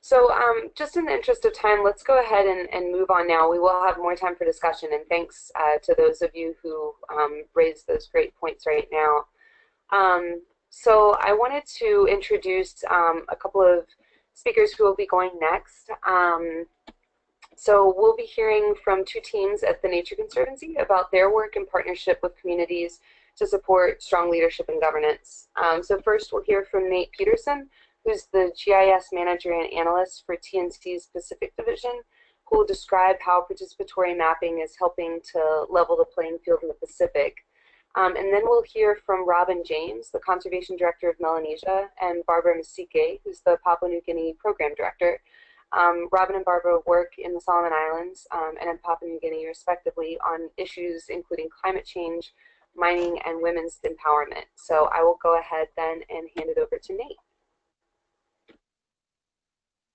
So just in the interest of time, let's go ahead and move on now. We will have more time for discussion, and thanks to those of you who raised those great points right now. So I wanted to introduce a couple of speakers who will be going next. So we'll be hearing from two teams at the Nature Conservancy about their work in partnership with communities to support strong leadership and governance. So first we'll hear from Nate Peterson, who's the GIS manager and analyst for TNC's Pacific Division, who will describe how participatory mapping is helping to level the playing field in the Pacific. And then we'll hear from Robin James, the Conservation Director of Melanesia, and Barbara Masike, who's the Papua New Guinea Program Director. Robin and Barbara work in the Solomon Islands and in Papua New Guinea, respectively, on issues including climate change, mining, and women's empowerment. So I will go ahead then and hand it over to Nate.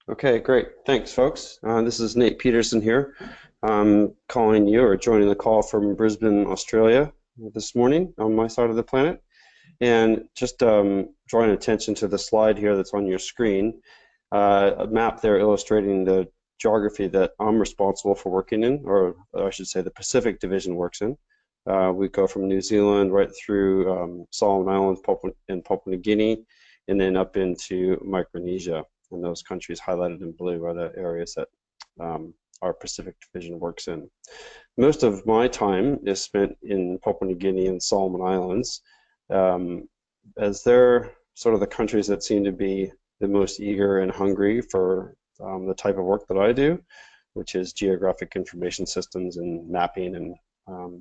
Okay, great. Thanks, folks. This is Nate Peterson here. I'm calling you or joining the call from Brisbane, Australia this morning on my side of the planet. And just drawing attention to the slide here that's on your screen, a map there illustrating the geography that I'm responsible for working in, or I should say the Pacific Division works in. We go from New Zealand right through Solomon Islands and Papua New Guinea, and then up into Micronesia. And those countries highlighted in blue are the areas that our Pacific Division works in. Most of my time is spent in Papua New Guinea and Solomon Islands, as they're sort of the countries that seem to be the most eager and hungry for the type of work that I do, which is geographic information systems and mapping and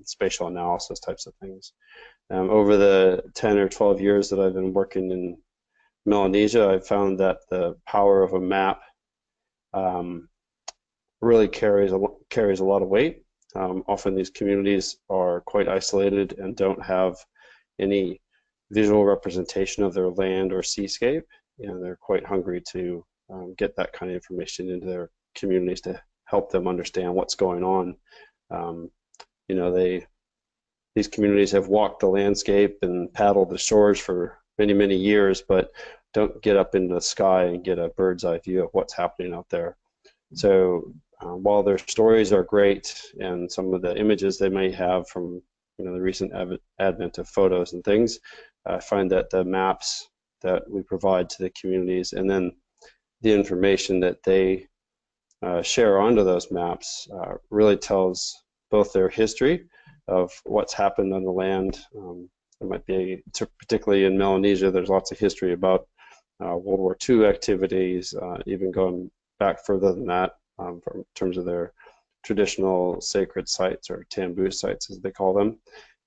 spatial analysis types of things. Over the 10 or 12 years that I've been working in Melanesia, I've found that the power of a map really carries a lot of weight. Often these communities are quite isolated and don't have any visual representation of their land or seascape, and they're quite hungry to get that kind of information into their communities to help them understand what's going on. You know, these communities have walked the landscape and paddled the shores for many, many years, but don't get up into the sky and get a bird's eye view of what's happening out there. So while their stories are great and some of the images they may have from the recent advent of photos and things, I find that the maps that we provide to the communities and then the information that they share onto those maps really tells both their history of what's happened on the land. There might be, particularly in Melanesia, there's lots of history about World War II activities, even going back further than that, in terms of their traditional sacred sites or tambu sites, as they call them,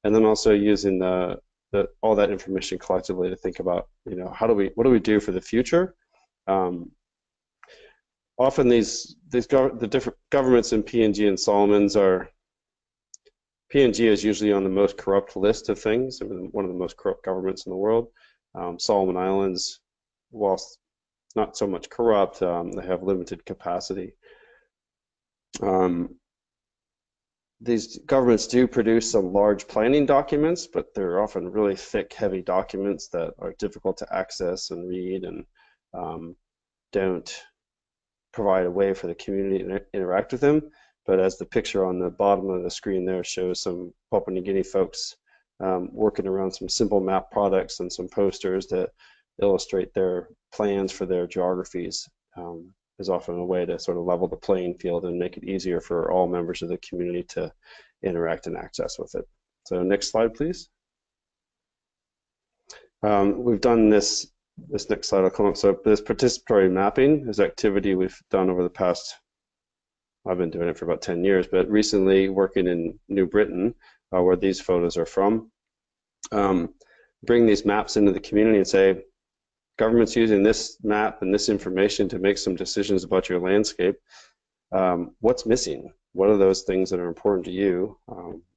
and then also using all that information collectively to think about, what do we do for the future? Often the different governments in PNG and Solomons PNG is usually on the most corrupt list of things, one of the most corrupt governments in the world. Solomon Islands, whilst not so much corrupt, they have limited capacity. These governments do produce some large planning documents, but they're often really thick, heavy documents that are difficult to access and read, and don't provide a way for the community to interact with them. But as the picture on the bottom of the screen there shows, some Papua New Guinea folks working around some simple map products and some posters that illustrate their plans for their geographies is often a way to sort of level the playing field and make it easier for all members of the community to interact and access with it. So next slide, please. We've done this this next slide will come up. So this participatory mapping is activity we've done over the past, I've been doing it for about 10 years, but recently working in New Britain, where these photos are from, bring these maps into the community and say, government's using this map and this information to make some decisions about your landscape. What's missing? What are those things that are important to you?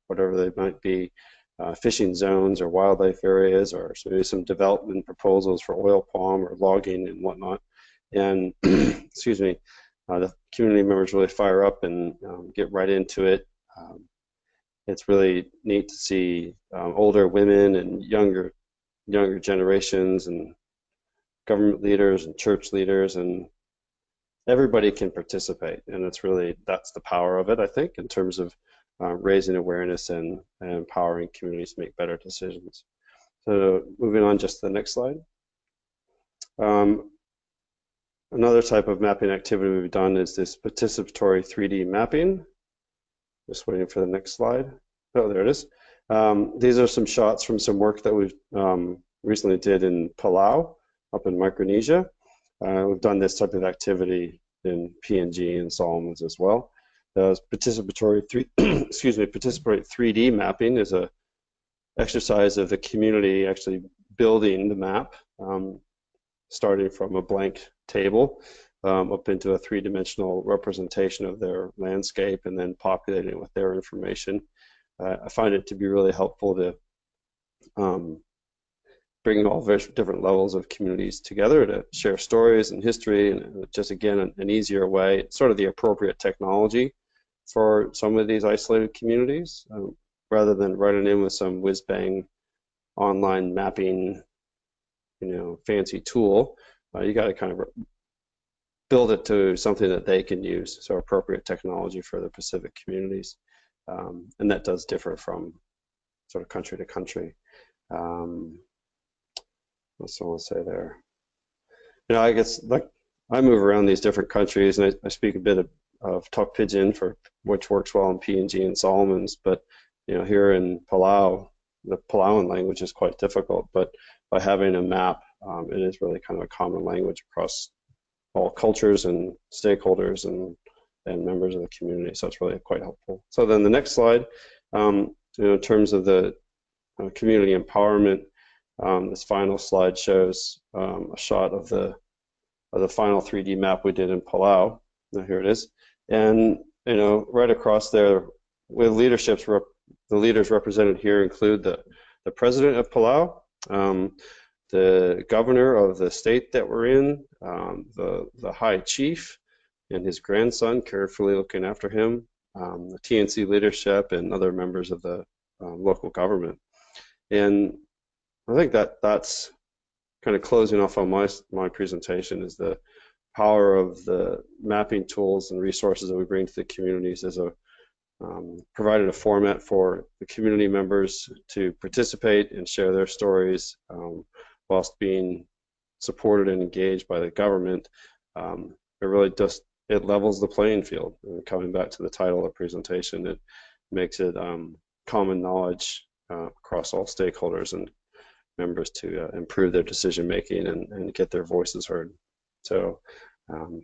Whatever they might be, fishing zones or wildlife areas, or maybe some development proposals for oil palm or logging and whatnot. And excuse me, the community members really fire up and get right into it. It's really neat to see older women and younger generations and government leaders and church leaders, and everybody can participate. And that's the power of it, I think, in terms of raising awareness and empowering communities to make better decisions. So moving on just to the next slide. Another type of mapping activity we've done is this participatory 3D mapping. Just waiting for the next slide. Oh, there it is. These are some shots from some work that we've recently did in Palau, up in Micronesia. We've done this type of activity in PNG and Solomons as well. Participatory 3D mapping is a exercise of the community actually building the map, starting from a blank table up into a three-dimensional representation of their landscape and then populating it with their information. I find it to be really helpful to bring all different levels of communities together to share stories and history, and just again an easier way. It's sort of the appropriate technology for some of these isolated communities, rather than running in with some whiz-bang online mapping, fancy tool. You got to kind of build it to something that they can use, so appropriate technology for the Pacific communities, and that does differ from sort of country to country. What's I want to say there? I guess like I move around these different countries, and I speak a bit of Tuk Pidgin, which works well in PNG and Solomons, but here in Palau, the Palauan language is quite difficult. But by having a map, it is really kind of a common language across all cultures and stakeholders and members of the community. So it's really quite helpful. So then the next slide, in terms of the community empowerment. This final slide shows a shot of the final 3D map we did in Palau. Now here it is, and right across there, with leaderships, the leaders represented here include the president of Palau, the governor of the state that we're in, the high chief, and his grandson carefully looking after him, the TNC leadership, and other members of the local government. And I think that's kind of closing off on my presentation, is the power of the mapping tools and resources that we bring to the communities as provided a format for the community members to participate and share their stories whilst being supported and engaged by the government. It really it levels the playing field. And coming back to the title of the presentation, it makes it common knowledge across all stakeholders and members to improve their decision making and get their voices heard. So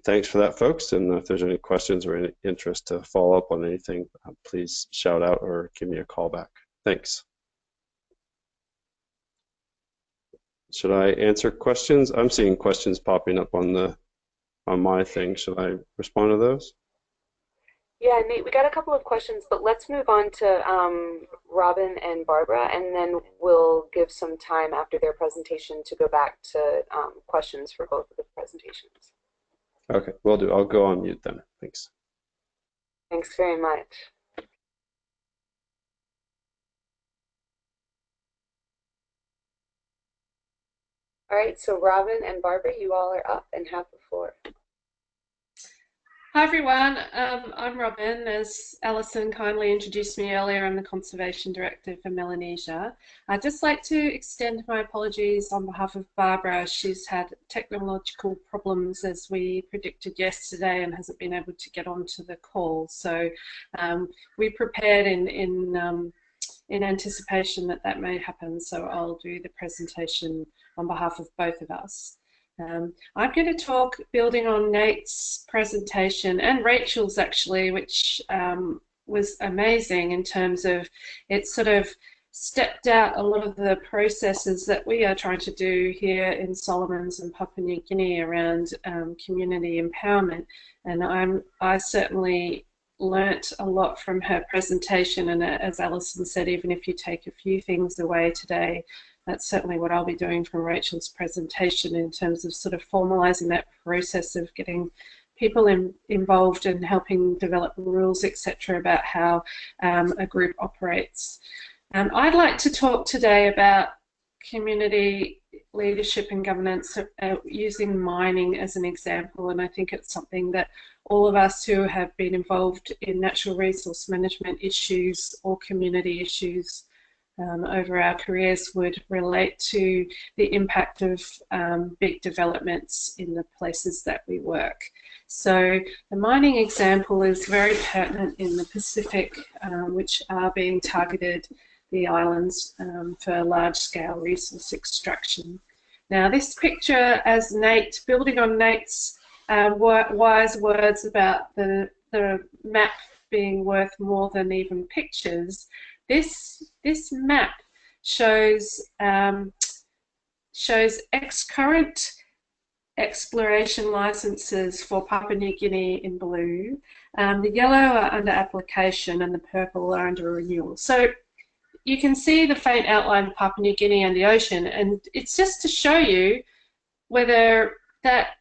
thanks for that, folks, and if there's any questions or any interest to follow up on anything, please shout out or give me a call back. Thanks. Should I answer questions? I'm seeing questions popping up on my thing. Should I respond to those? Yeah, Nate, we got a couple of questions, but let's move on to Robin and Barbara, and then we'll give some time after their presentation to go back to questions for both of the presentations. Okay, will do. I'll go on mute then. Thanks. Thanks very much. All right, so Robin and Barbara, you all are up and have the floor. Hi everyone, I'm Robin. As Alison kindly introduced me earlier, I'm the Conservation Director for Melanesia. I'd just like to extend my apologies on behalf of Barbara. She's had technological problems as we predicted yesterday and hasn't been able to get onto the call. So we prepared in in anticipation that that may happen, so I'll do the presentation on behalf of both of us. I'm going to talk building on Nate's presentation and Rachel's actually, which was amazing in terms of it sort of stepped out a lot of the processes that we are trying to do here in Solomons and Papua New Guinea around community empowerment. And I certainly learnt a lot from her presentation, and as Alison said, even if you take a few things away today, that's certainly what I'll be doing from Rachel's presentation in terms of sort of formalising that process of getting people involved and helping develop rules, etc., about how a group operates. I'd like to talk today about community leadership and governance using mining as an example, and I think it's something that all of us who have been involved in natural resource management issues or community issues over our careers would relate to the impact of big developments in the places that we work. So the mining example is very pertinent in the Pacific, which are being targeted, the islands, for large-scale resource extraction. Now this picture, as Nate, building on Nate's wise words about the map being worth more than even pictures, this map shows current exploration licenses for Papua New Guinea in blue. The yellow are under application and the purple are under renewal. So you can see the faint outline of Papua New Guinea and the ocean, and it's just to show you whether that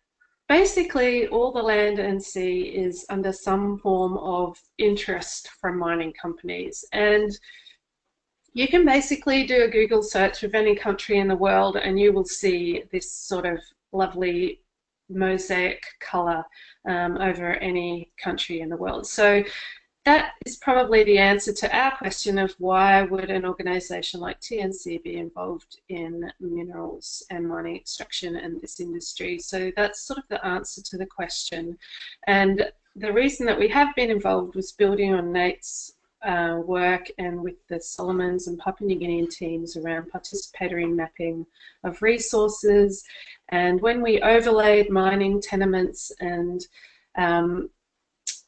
basically all the land and sea is under some form of interest from mining companies. And you can basically do a Google search of any country in the world and you will see this sort of lovely mosaic colour over any country in the world. So that is probably the answer to our question of why would an organisation like TNC be involved in minerals and mining extraction and this industry. So that's sort of the answer to the question. And the reason that we have been involved was building on Nate's work and with the Solomons and Papua New Guinean teams around participatory mapping of resources. And when we overlaid mining tenements and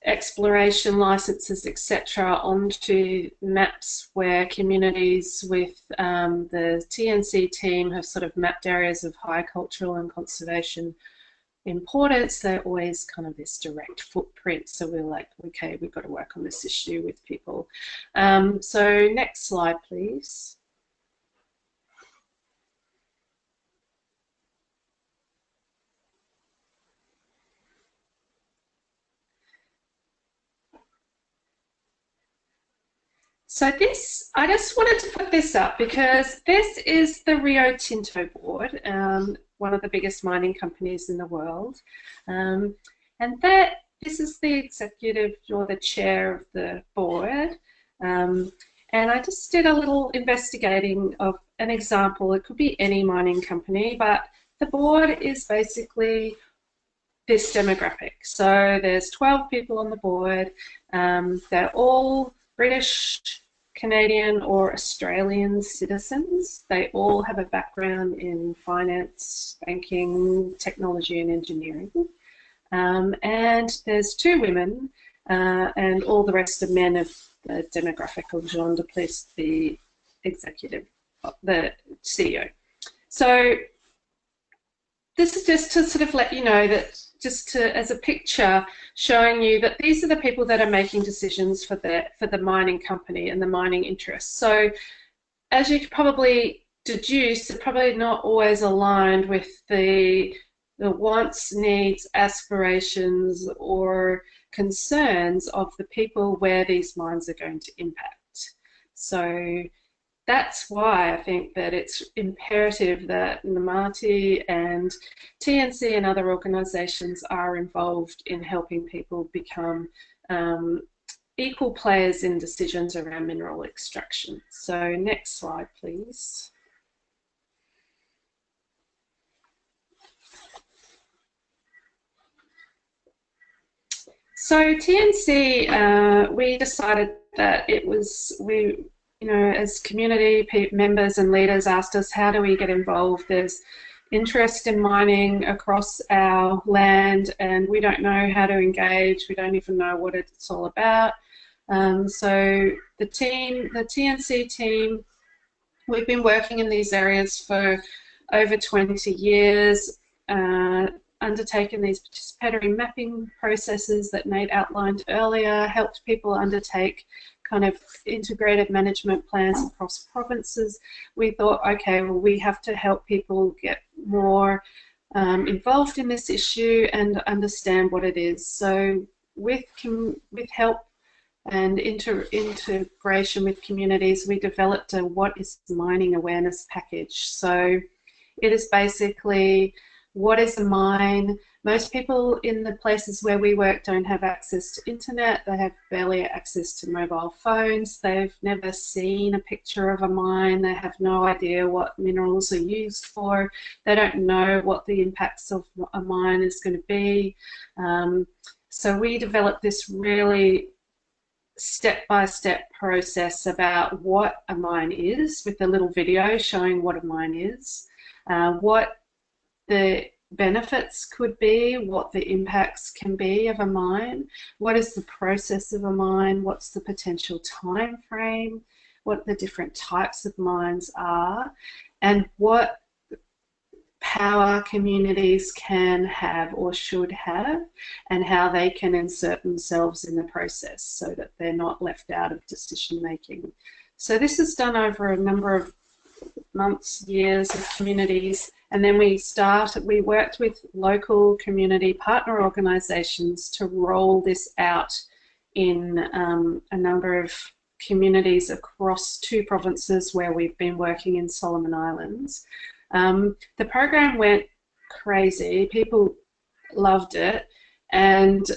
exploration licenses, etc., onto maps where communities with the TNC team have sort of mapped areas of high cultural and conservation importance, they're always kind of this direct footprint. So we're like, okay, we've got to work on this issue with people. So next slide, please. So this, I just wanted to put this up because this is the Rio Tinto board, one of the biggest mining companies in the world. And this is the executive or the chair of the board. And I just did a little investigating of an example. It could be any mining company, but the board is basically this demographic. So there's 12 people on the board. They're all British, Canadian or Australian citizens. They all have a background in finance, banking, technology and engineering. And there's 2 women and all the rest are men of the demographic of Jean Duplessis, the executive, the CEO. So this is just to sort of let you know that, just to, as a picture showing you that these are the people that are making decisions for the mining company and the mining interests. So as you could probably deduce, they're probably not always aligned with the wants, needs, aspirations or concerns of the people where these mines are going to impact. So that's why I think that it's imperative that Ngamati and TNC and other organisations are involved in helping people become equal players in decisions around mineral extraction. So next slide, please. So TNC, we decided that you know, as community members and leaders asked us, how do we get involved? There's interest in mining across our land, and we don't know how to engage. We don't even know what it's all about. So the TNC team, we've been working in these areas for over 20 years, undertaken these participatory mapping processes that Nate outlined earlier, helped people undertake kind of integrated management plans across provinces. We thought, okay, well, we have to help people get more involved in this issue and understand what it is. So with help and integration with communities, we developed a What is Mining Awareness package. So it is basically, what is a mine? Most people in the places where we work don't have access to internet. They have barely access to mobile phones. They've never seen a picture of a mine. They have no idea what minerals are used for. They don't know what the impacts of a mine is going to be. So we developed this really step-by-step process about what a mine is, with a little video showing what a mine is, what the benefits could be, what the impacts can be of a mine, what is the process of a mine, what's the potential time frame, what the different types of mines are, and what power communities can have or should have, and how they can insert themselves in the process so that they're not left out of decision making. So this is done over a number of months, years of communities, and then we worked with local community partner organisations to roll this out in a number of communities across 2 provinces where we've been working in Solomon Islands. The program went crazy. People loved it, and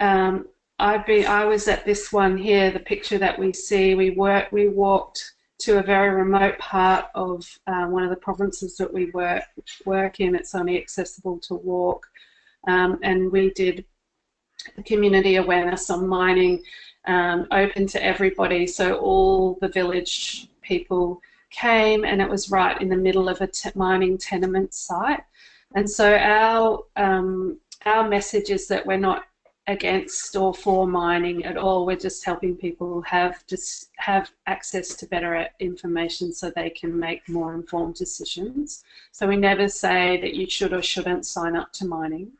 I was at this one here, the picture that we see. We walked to a very remote part of one of the provinces that we work in. It's only accessible to walk, and we did community awareness on mining, open to everybody. So all the village people came, and it was right in the middle of a mining tenement site. And so our message is that we're not against or for mining at all. We're just helping people have access to better information so they can make more informed decisions. So we never say that you should or shouldn't sign up to mining.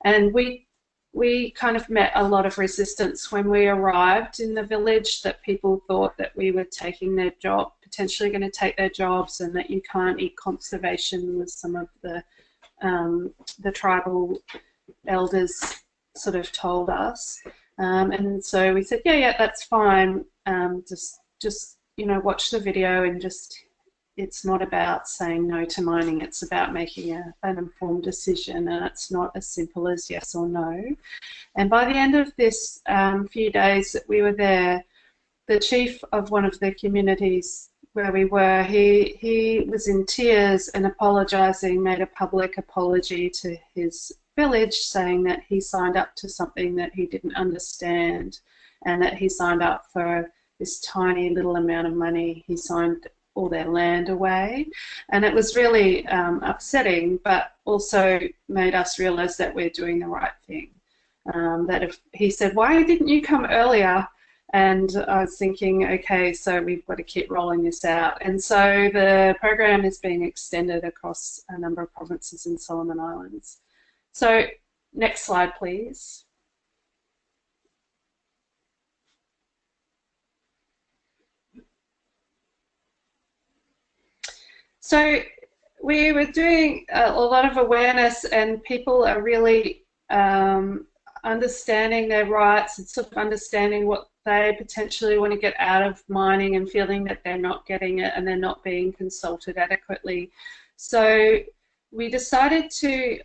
And we kind of met a lot of resistance when we arrived in the village, that people thought that we were taking their job, potentially going to take their jobs, and that you can't eat conservation, with some of the tribal elders sort of told us. And so we said, yeah, that's fine. Just you know, watch the video, and it's not about saying no to mining. It's about making an informed decision, and it's not as simple as yes or no. And by the end of this few days that we were there, the chief of one of the communities where we were, he was in tears and apologising, made a public apology to his village, saying that he signed up to something that he didn't understand, and that he signed up for this tiny little amount of money. He signed all their land away, and it was really upsetting, but also made us realise that we're doing the right thing. That if he said, "Why didn't you come earlier?" And I was thinking, okay, so we've got to keep rolling this out. And so the program is being extended across a number of provinces in Solomon Islands. So next slide, please. So we were doing a lot of awareness, and people are really understanding their rights and sort of understanding what they potentially want to get out of mining, and feeling that they're not getting it and they're not being consulted adequately. So we decided to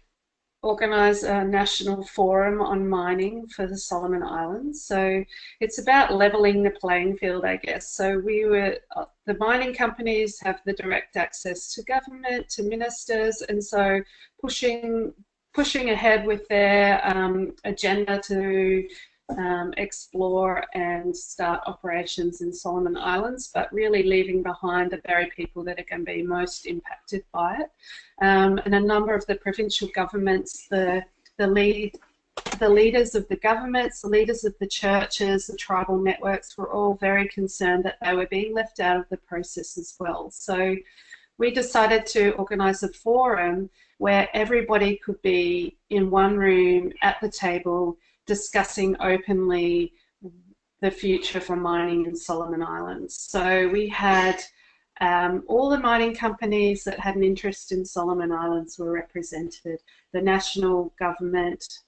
organise a national forum on mining for the Solomon Islands. So it's about levelling the playing field, I guess. So the mining companies have the direct access to government, to ministers, and so pushing ahead with their agenda to explore and start operations in Solomon Islands, but really leaving behind the very people that are going to be most impacted by it. And a number of the provincial governments, the leaders of the governments, the leaders of the churches, the tribal networks were all very concerned that they were being left out of the process as well. So we decided to organise a forum where everybody could be in one room at the table discussing openly the future for mining in Solomon Islands. So we had all the mining companies that had an interest in Solomon Islands were represented, the national government,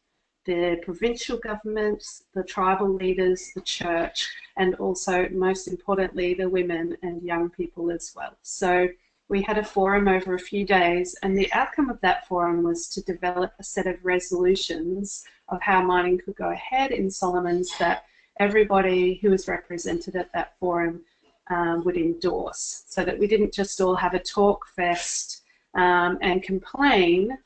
the provincial governments, the tribal leaders, the church, and also, most importantly, the women and young people as well. So we had a forum over a few days, and the outcome of that forum was to develop a set of resolutions of how mining could go ahead in Solomons that everybody who was represented at that forum would endorse, so that we didn't just all have a talk fest and complain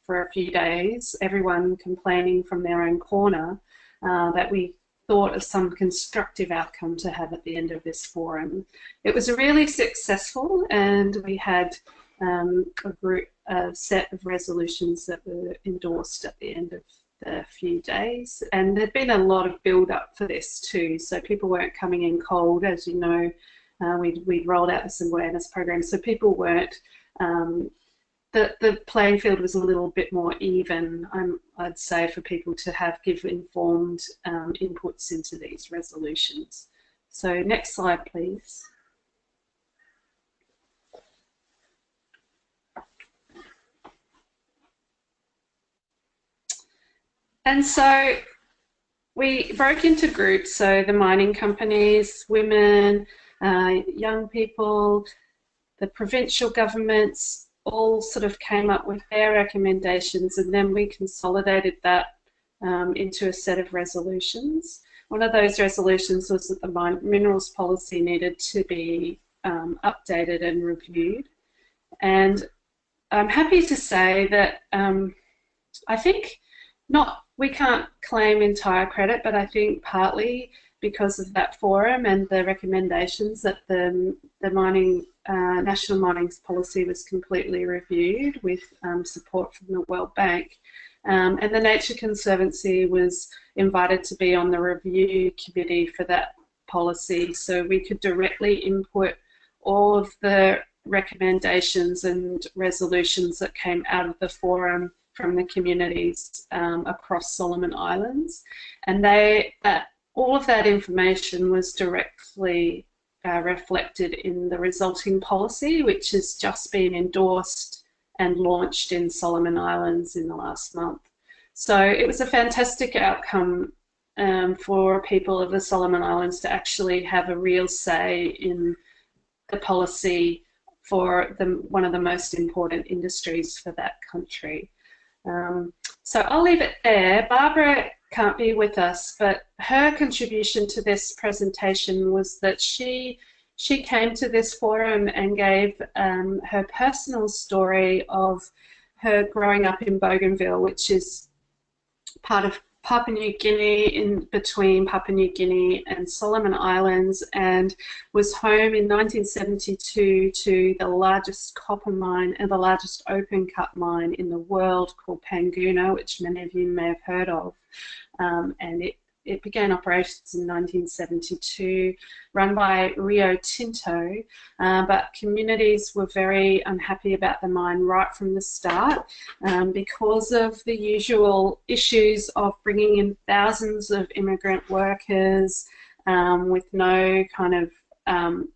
for a few days, everyone complaining from their own corner, that we thought of some constructive outcome to have at the end of this forum. It was really successful, and we had a set of resolutions that were endorsed at the end of the few days. And there'd been a lot of build-up for this too, so people weren't coming in cold. As you know, we'd rolled out this awareness program, so people weren't the playing field was a little bit more even, I'd say, for people to give informed inputs into these resolutions. So next slide, please. And so we broke into groups, so the mining companies, women, young people, the provincial governments, all sort of came up with their recommendations, and then we consolidated that into a set of resolutions. One of those resolutions was that the minerals policy needed to be updated and reviewed. And I'm happy to say that I think we can't claim entire credit, but I think partly because of that forum and the recommendations that the National Mining Policy was completely reviewed with support from the World Bank. And the Nature Conservancy was invited to be on the review committee for that policy, so we could directly input all of the recommendations and resolutions that came out of the forum from the communities across Solomon Islands. And all of that information was directly reflected in the resulting policy, which has just been endorsed and launched in Solomon Islands in the last month. So it was a fantastic outcome for people of the Solomon Islands to actually have a real say in the policy for one of the most important industries for that country. So I'll leave it there. Barbara can't be with us, but her contribution to this presentation was that she came to this forum and gave her personal story of her growing up in Bougainville, which is part of Papua New Guinea, in between Papua New Guinea and Solomon Islands, and was home in 1972 to the largest copper mine and the largest open cut mine in the world called Panguna, which many of you may have heard of. And it began operations in 1972, run by Rio Tinto, but communities were very unhappy about the mine right from the start because of the usual issues of bringing in thousands of immigrant workers with no kind of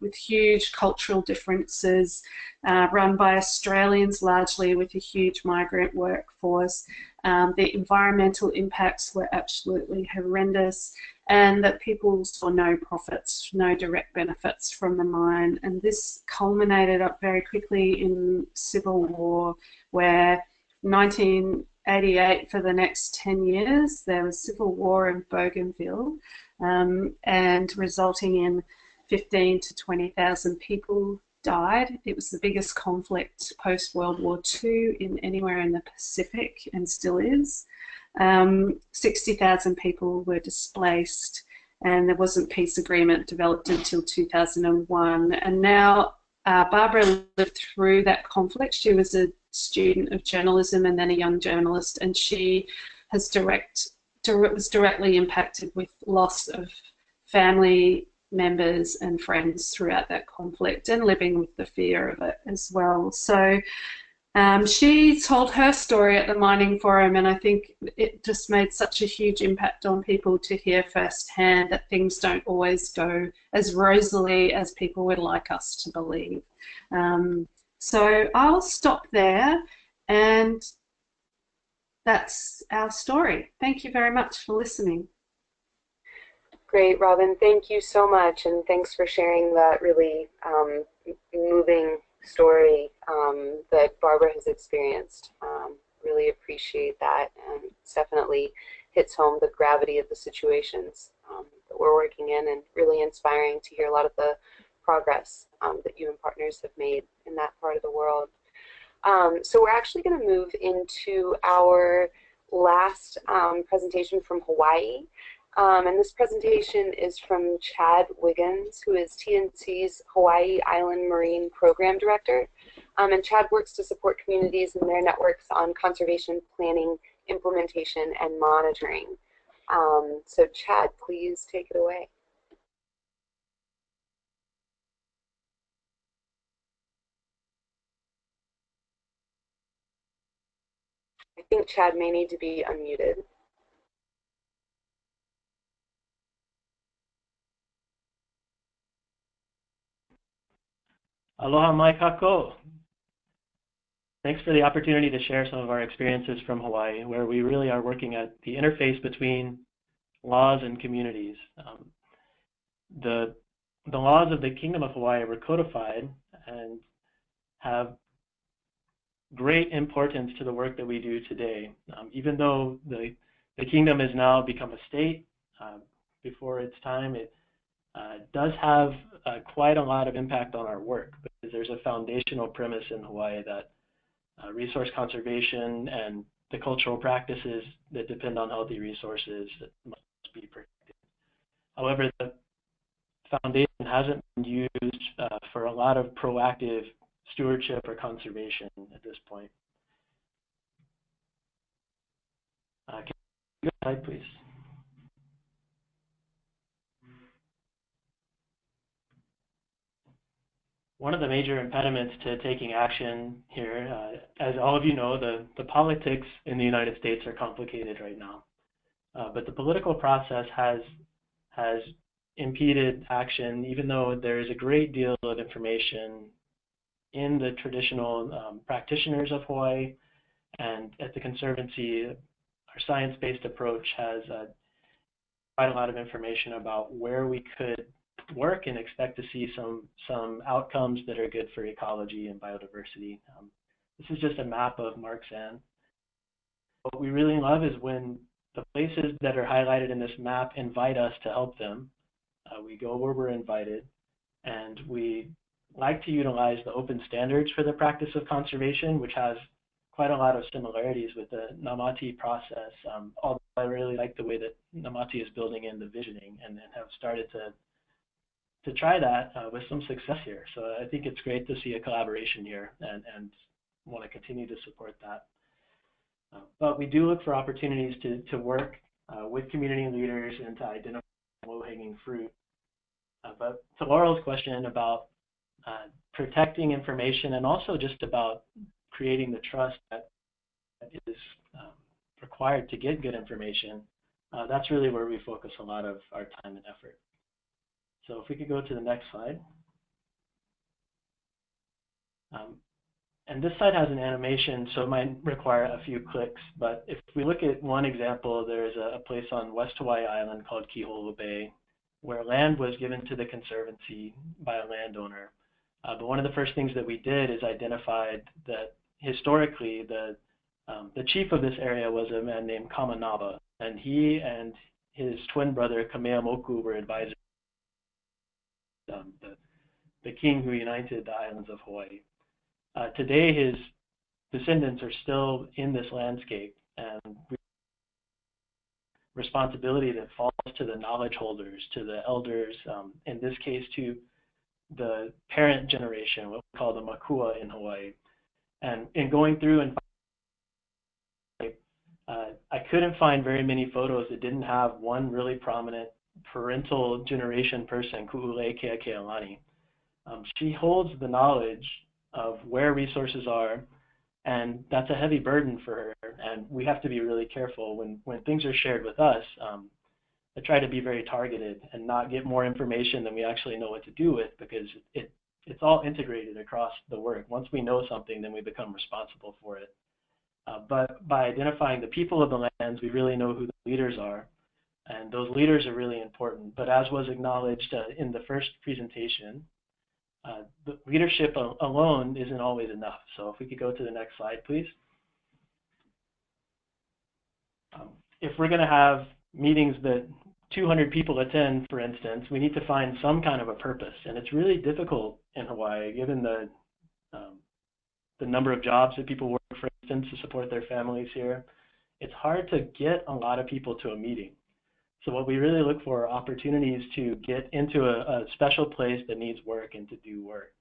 with huge cultural differences, run by Australians largely with a huge migrant workforce. The environmental impacts were absolutely horrendous, and that people saw no profits, no direct benefits from the mine. And this culminated up very quickly in civil war, where 1988, for the next 10 years, there was civil war in Bougainville, and resulting in 15,000 to 20,000 people died. It was the biggest conflict post-World War II anywhere in the Pacific, and still is. 60,000 people were displaced, and there wasn't peace agreement developed until 2001. And now Barbara lived through that conflict. She was a student of journalism and then a young journalist, and she was directly impacted with loss of family members and friends throughout that conflict, and living with the fear of it as well. So she told her story at the Mining Forum, and I think it just made such a huge impact on people to hear firsthand that things don't always go as rosily as people would like us to believe. So I'll stop there, and that's our story. Thank you very much for listening. Great, Robin. Thank you so much, and thanks for sharing that really moving story that Barbara has experienced. Really appreciate that, and it's definitely hits home the gravity of the situations that we're working in, and really inspiring to hear a lot of the progress that you and partners have made in that part of the world. So we're actually going to move into our last presentation from Hawaii. And this presentation is from Chad Wiggins, who is TNC's Hawaii Island Marine Program Director. And Chad works to support communities and their networks on conservation planning, implementation, and monitoring. So Chad, please take it away. I think Chad may need to be unmuted. Aloha mai kako. Thanks for the opportunity to share some of our experiences from Hawaii, where we really are working at the interface between laws and communities. The laws of the Kingdom of Hawaii were codified and have great importance to the work that we do today. Even though the Kingdom has now become a state before its time, it does have quite a lot of impact on our work, because there's a foundational premise in Hawaii that resource conservation and the cultural practices that depend on healthy resources must be protected. However, the foundation hasn't been used for a lot of proactive stewardship or conservation at this point. Can you go slide, please? One of the major impediments to taking action here, as all of you know, the politics in the United States are complicated right now. But the political process has impeded action, even though there is a great deal of information in the traditional practitioners of Hawaii, and at the Conservancy, our science-based approach has quite a lot of information about where we could work and expect to see some outcomes that are good for ecology and biodiversity. This is just a map of Mark Sand. What we really love is when the places that are highlighted in this map invite us to help them. We go where we're invited, and we like to utilize the open standards for the practice of conservation, which has quite a lot of similarities with the Namati process. Although I really like the way that Namati is building in the visioning, and have started to try that with some success here. So I think it's great to see a collaboration here, and want to continue to support that. But we do look for opportunities to work with community leaders and to identify low-hanging fruit. But to Laurel's question about protecting information, and also just about creating the trust that is required to get good information, that's really where we focus a lot of our time and effort. So if we could go to the next slide. And this slide has an animation, so it might require a few clicks, but if we look at one example, there's a place on West Hawaii Island called Kiholo Bay, where land was given to the Conservancy by a landowner. But one of the first things that we did is identified that historically the chief of this area was a man named Kamanaba, and he and his twin brother Kameamoku were advisors of the king who united the islands of Hawaii. Today his descendants are still in this landscape, and we responsibility that falls to the knowledge holders, to the elders, in this case to the parent generation, what we call the Makua in Hawaii. And in going through and I couldn't find very many photos that didn't have one really prominent parental generation person, Ku'ulei Keakealani. She holds the knowledge of where resources are, and that's a heavy burden for her. And we have to be really careful when things are shared with us. I try to be very targeted and not get more information than we actually know what to do with, because it's all integrated across the work. Once we know something, then we become responsible for it. But by identifying the people of the lands, we really know who the leaders are, and those leaders are really important. But as was acknowledged in the first presentation, the leadership alone isn't always enough. So if we could go to the next slide, please. If we're going to have meetings that 200 people attend, for instance, we need to find some kind of a purpose. And it's really difficult in Hawaii, given the number of jobs that people work, for instance, to support their families here. It's hard to get a lot of people to a meeting. So what we really look for are opportunities to get into a special place that needs work and to do work.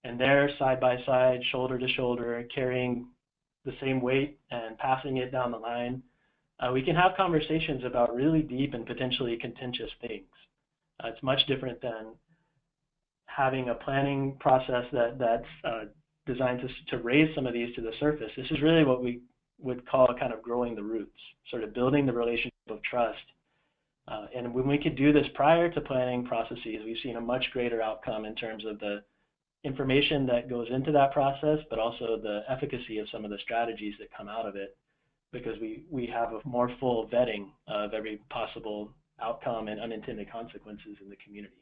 And there, side by side, shoulder to shoulder, carrying the same weight and passing it down the line, we can have conversations about really deep and potentially contentious things. It's much different than having a planning process that's designed to raise some of these to the surface. This is really what we would call kind of growing the roots, sort of building the relationship of trust. And when we could do this prior to planning processes, we've seen a much greater outcome in terms of the information that goes into that process, but also the efficacy of some of the strategies that come out of it, because we have a more full vetting of every possible outcome and unintended consequences in the community.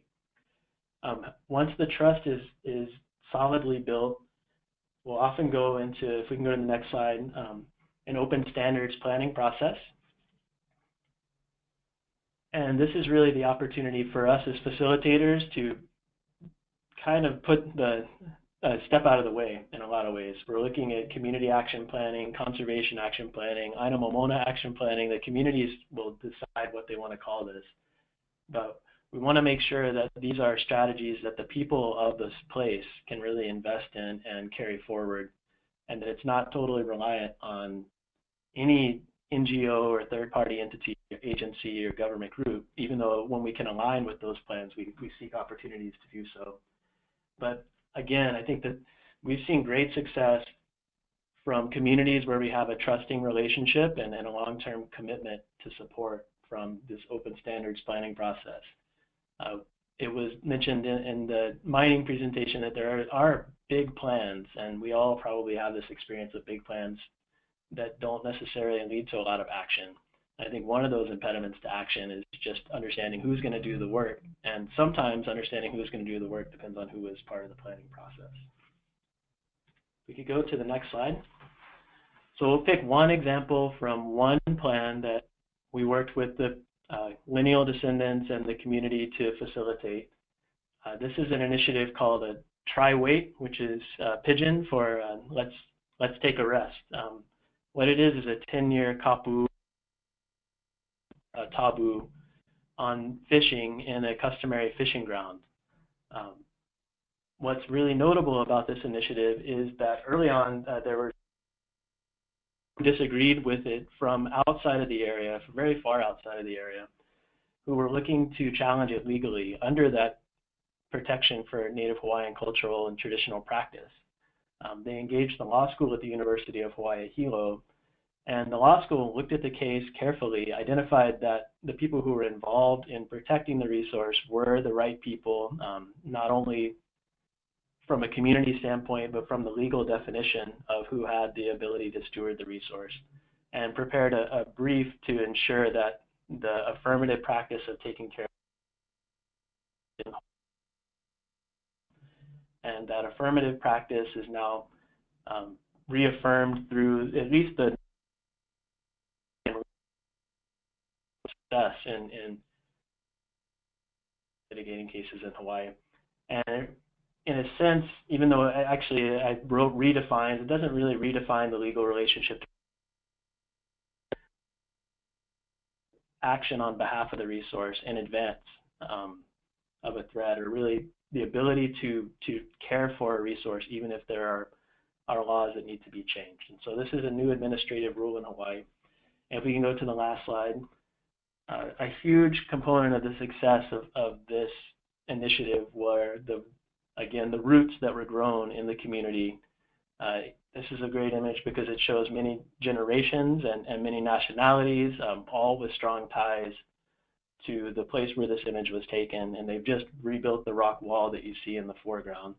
Once the trust is solidly built, we'll often go into, if we can go to the next slide, an open standards planning process. And this is really the opportunity for us as facilitators to kind of put the step out of the way in a lot of ways. We're looking at community action planning, conservation action planning, Aina Momona action planning. The communities will decide what they want to call this. But we want to make sure that these are strategies that the people of this place can really invest in and carry forward, and that it's not totally reliant on any NGO or third-party entity, agency, or government group, even though when we can align with those plans, we seek opportunities to do so. But again, I think that we've seen great success from communities where we have a trusting relationship and a long-term commitment to support from this open standards planning process. It was mentioned in the mining presentation that there are big plans, and we all probably have this experience of big plans that don't necessarily lead to a lot of action. I think one of those impediments to action is just understanding who's going to do the work, and sometimes understanding who's going to do the work depends on who is part of the planning process. We could go to the next slide. So we'll pick one example from one plan that we worked with the lineal descendants and the community to facilitate. This is an initiative called a Tri-Wait, which is Pidgin for let's take a rest. What it is a 10-year kapu tabu on fishing in a customary fishing ground. What's really notable about this initiative is that early on there were who disagreed with it from outside of the area, from very far outside of the area, who were looking to challenge it legally under that protection for Native Hawaiian cultural and traditional practice. They engaged the law school at the University of Hawaii, Hilo, and the law school looked at the case carefully, identified that the people who were involved in protecting the resource were the right people, not only from a community standpoint, but from the legal definition of who had the ability to steward the resource, and prepared a brief to ensure that the affirmative practice of taking care of and that affirmative practice is now reaffirmed through at least the success in litigating cases in Hawaii. And in a sense, even though I wrote redefines, it doesn't really redefine the legal relationship. action on behalf of the resource in advance of a threat, or really the ability to care for a resource even if there are laws that need to be changed. And so this is a new administrative rule in Hawaii. And if we can go to the last slide, a huge component of the success of this initiative were the roots that were grown in the community. This is a great image because it shows many generations and many nationalities, all with strong ties to the place where this image was taken, and they've just rebuilt the rock wall that you see in the foreground.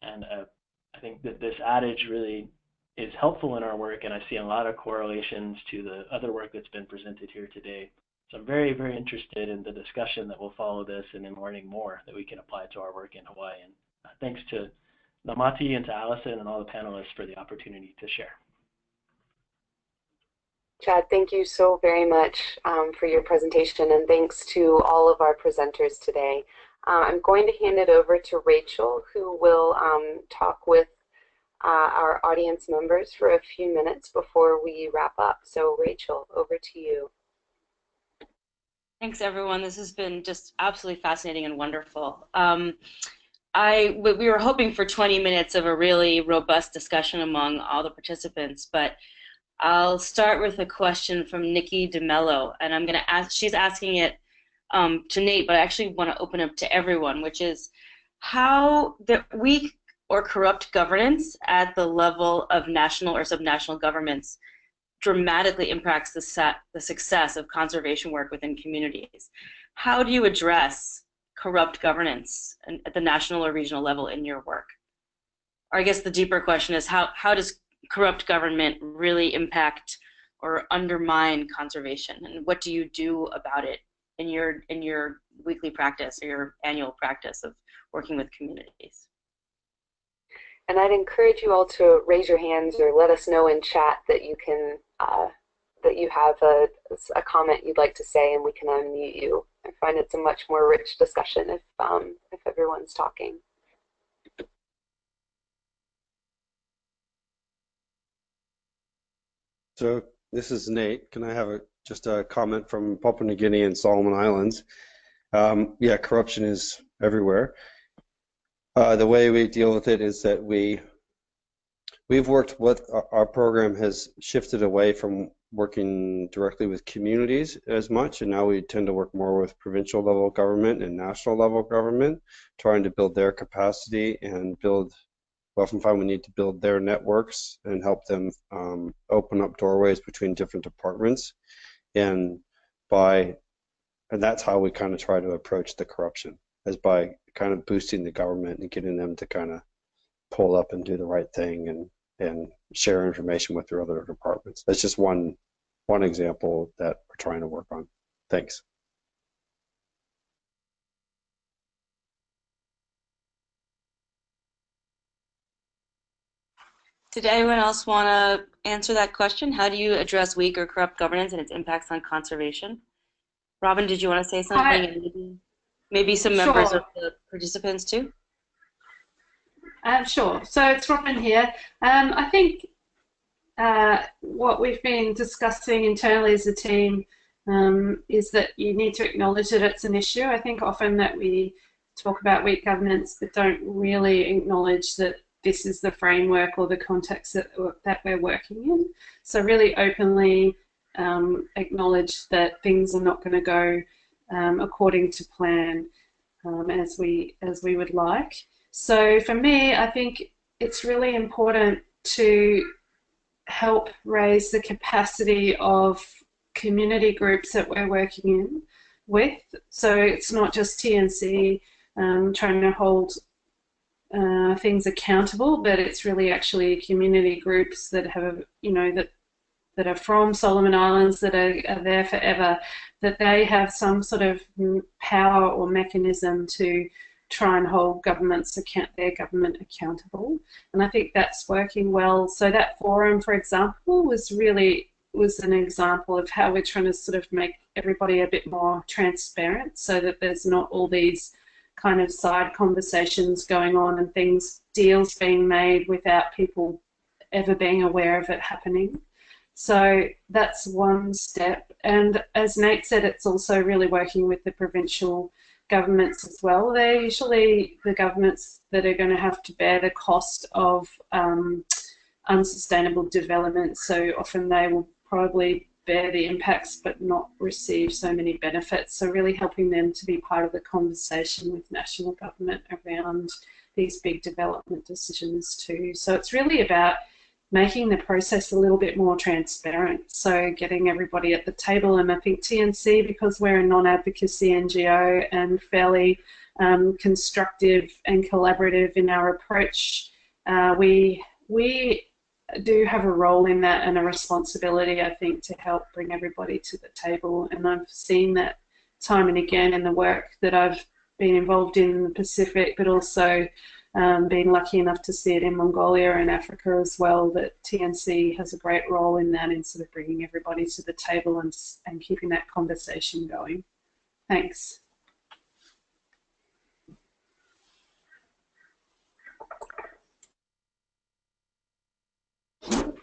And I think that this adage really is helpful in our work, and I see a lot of correlations to the other work that's been presented here today. So I'm very, very interested in the discussion that will follow this and in learning more that we can apply to our work in Hawaii. And thanks to Namati and to Allison and all the panelists for the opportunity to share. Chad, thank you so very much for your presentation, and thanks to all of our presenters today. I'm going to hand it over to Rachel, who will talk with our audience members for a few minutes before we wrap up. So Rachel, over to you. Thanks, everyone. This has been just absolutely fascinating and wonderful. We were hoping for 20 minutes of a really robust discussion among all the participants, but I'll start with a question from Nikki DeMello, and I'm going to ask, she's asking it to Nate, but I actually want to open up to everyone, which is how the weak or corrupt governance at the level of national or subnational governments dramatically impacts the success of conservation work within communities. How do you address corrupt governance at the national or regional level in your work? Or I guess the deeper question is how does corrupt government really impact or undermine conservation, and what do you do about it in your weekly practice or your annual practice of working with communities? And I'd encourage you all to raise your hands or let us know in chat that you can that you have a comment you'd like to say, and we can unmute you. I find it's a much more rich discussion if everyone's talking. So this is Nate. Can I have just a comment from Papua New Guinea and Solomon Islands? Yeah, corruption is everywhere. The way we deal with it is that we've worked with, our program has shifted away from working directly with communities as much, and now we tend to work more with provincial level government and national level government, trying to build their capacity and build, we often find we need to build their networks and help them open up doorways between different departments, and that's how we kind of try to approach the corruption, is by kind of boosting the government and getting them to kind of pull up and do the right thing and share information with their other departments. That's just one example that we're trying to work on. Thanks. Did anyone else want to answer that question? How do you address weak or corrupt governance and its impacts on conservation? Robin, did you want to say something? And maybe some members of the participants too? Sure. So it's Robin here. I think what we've been discussing internally as a team is that you need to acknowledge that it's an issue. I think often that we talk about weak governance but don't really acknowledge that this is the framework or the context that we're working in. So really openly acknowledge that things are not going to go according to plan as we would like. So for me, I think it's really important to help raise the capacity of community groups that we're working in with. So it's not just TNC trying to hold things accountable, but it's really actually community groups that have, that are from Solomon Islands, that are there forever, that they have some sort of power or mechanism to try and hold their government accountable. And I think that's working well. So that forum, for example, was an example of how we're trying to sort of make everybody a bit more transparent, so that there's not all these kind of side conversations going on and deals being made without people ever being aware of it happening. So that's one step. And as Nate said, it's also really working with the provincial governments as well. They're usually the governments that are going to have to bear the cost of unsustainable development. So often they will probably bear the impacts but not receive so many benefits. So really helping them to be part of the conversation with national government around these big development decisions too. So it's really about making the process a little bit more transparent. So getting everybody at the table, and I think TNC, because we're a non-advocacy NGO and fairly constructive and collaborative in our approach, we do have a role in that and a responsibility, I think, to help bring everybody to the table. And I've seen that time and again in the work that I've been involved in the Pacific, but also been lucky enough to see it in Mongolia and Africa as well, that TNC has a great role in that, in sort of bringing everybody to the table and keeping that conversation going. Thanks.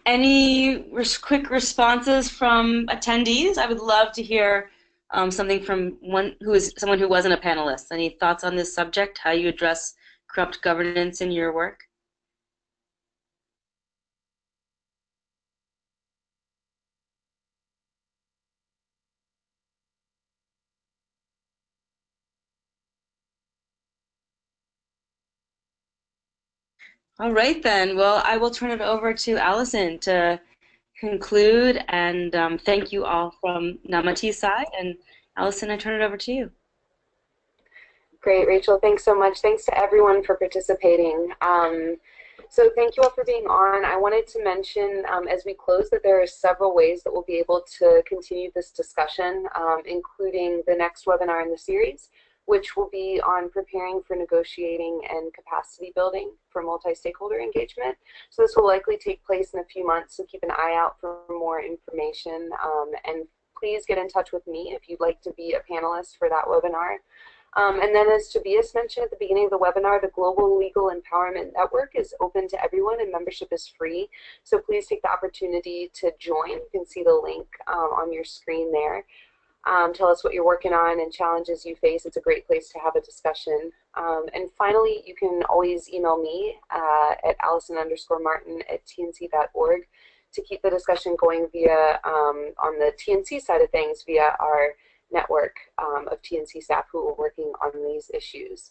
Any quick responses from attendees? I would love to hear something from someone who wasn't a panelist. Any thoughts on this subject, how you address corrupt governance in your work? All right then. Well, I will turn it over to Allison to conclude, and thank you all from Namati's side. And Allison, I turn it over to you. Great, Rachel. Thanks so much. Thanks to everyone for participating. So thank you all for being on. I wanted to mention as we close that there are several ways that we'll be able to continue this discussion, including the next webinar in the series, which will be on preparing for negotiating and capacity building for multi-stakeholder engagement. So this will likely take place in a few months, so keep an eye out for more information. And please get in touch with me if you'd like to be a panelist for that webinar. And then, as Tobias mentioned at the beginning of the webinar, the Global Legal Empowerment Network is open to everyone and membership is free. So please take the opportunity to join. You can see the link on your screen there. Tell us what you're working on and challenges you face. It's a great place to have a discussion. And finally, you can always email me at allison_martin@tnc.org to keep the discussion going via, on the TNC side of things, via our network of TNC staff who are working on these issues.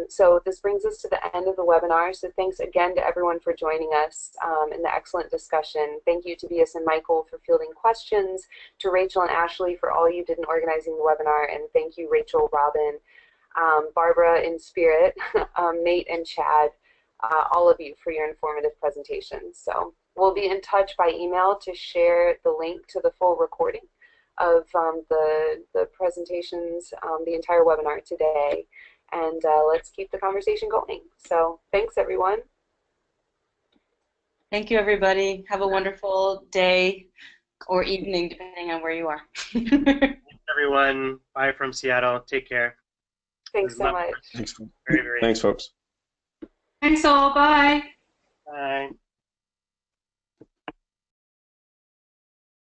So this brings us to the end of the webinar. So thanks again to everyone for joining us in the excellent discussion. Thank you to Tobias and Michael for fielding questions, to Rachel and Ashley for all you did in organizing the webinar, and thank you Rachel, Robin, Barbara in spirit, Nate and Chad, all of you for your informative presentations. So we'll be in touch by email to share the link to the full recording of the presentations, the entire webinar today, and let's keep the conversation going. So thanks everyone. Thank you everybody. Have a wonderful day or evening depending on where you are. Thanks everyone. Bye from Seattle. Take care. Thanks so much. Thanks, Very, very thanks folks. Thanks all. Bye. Bye.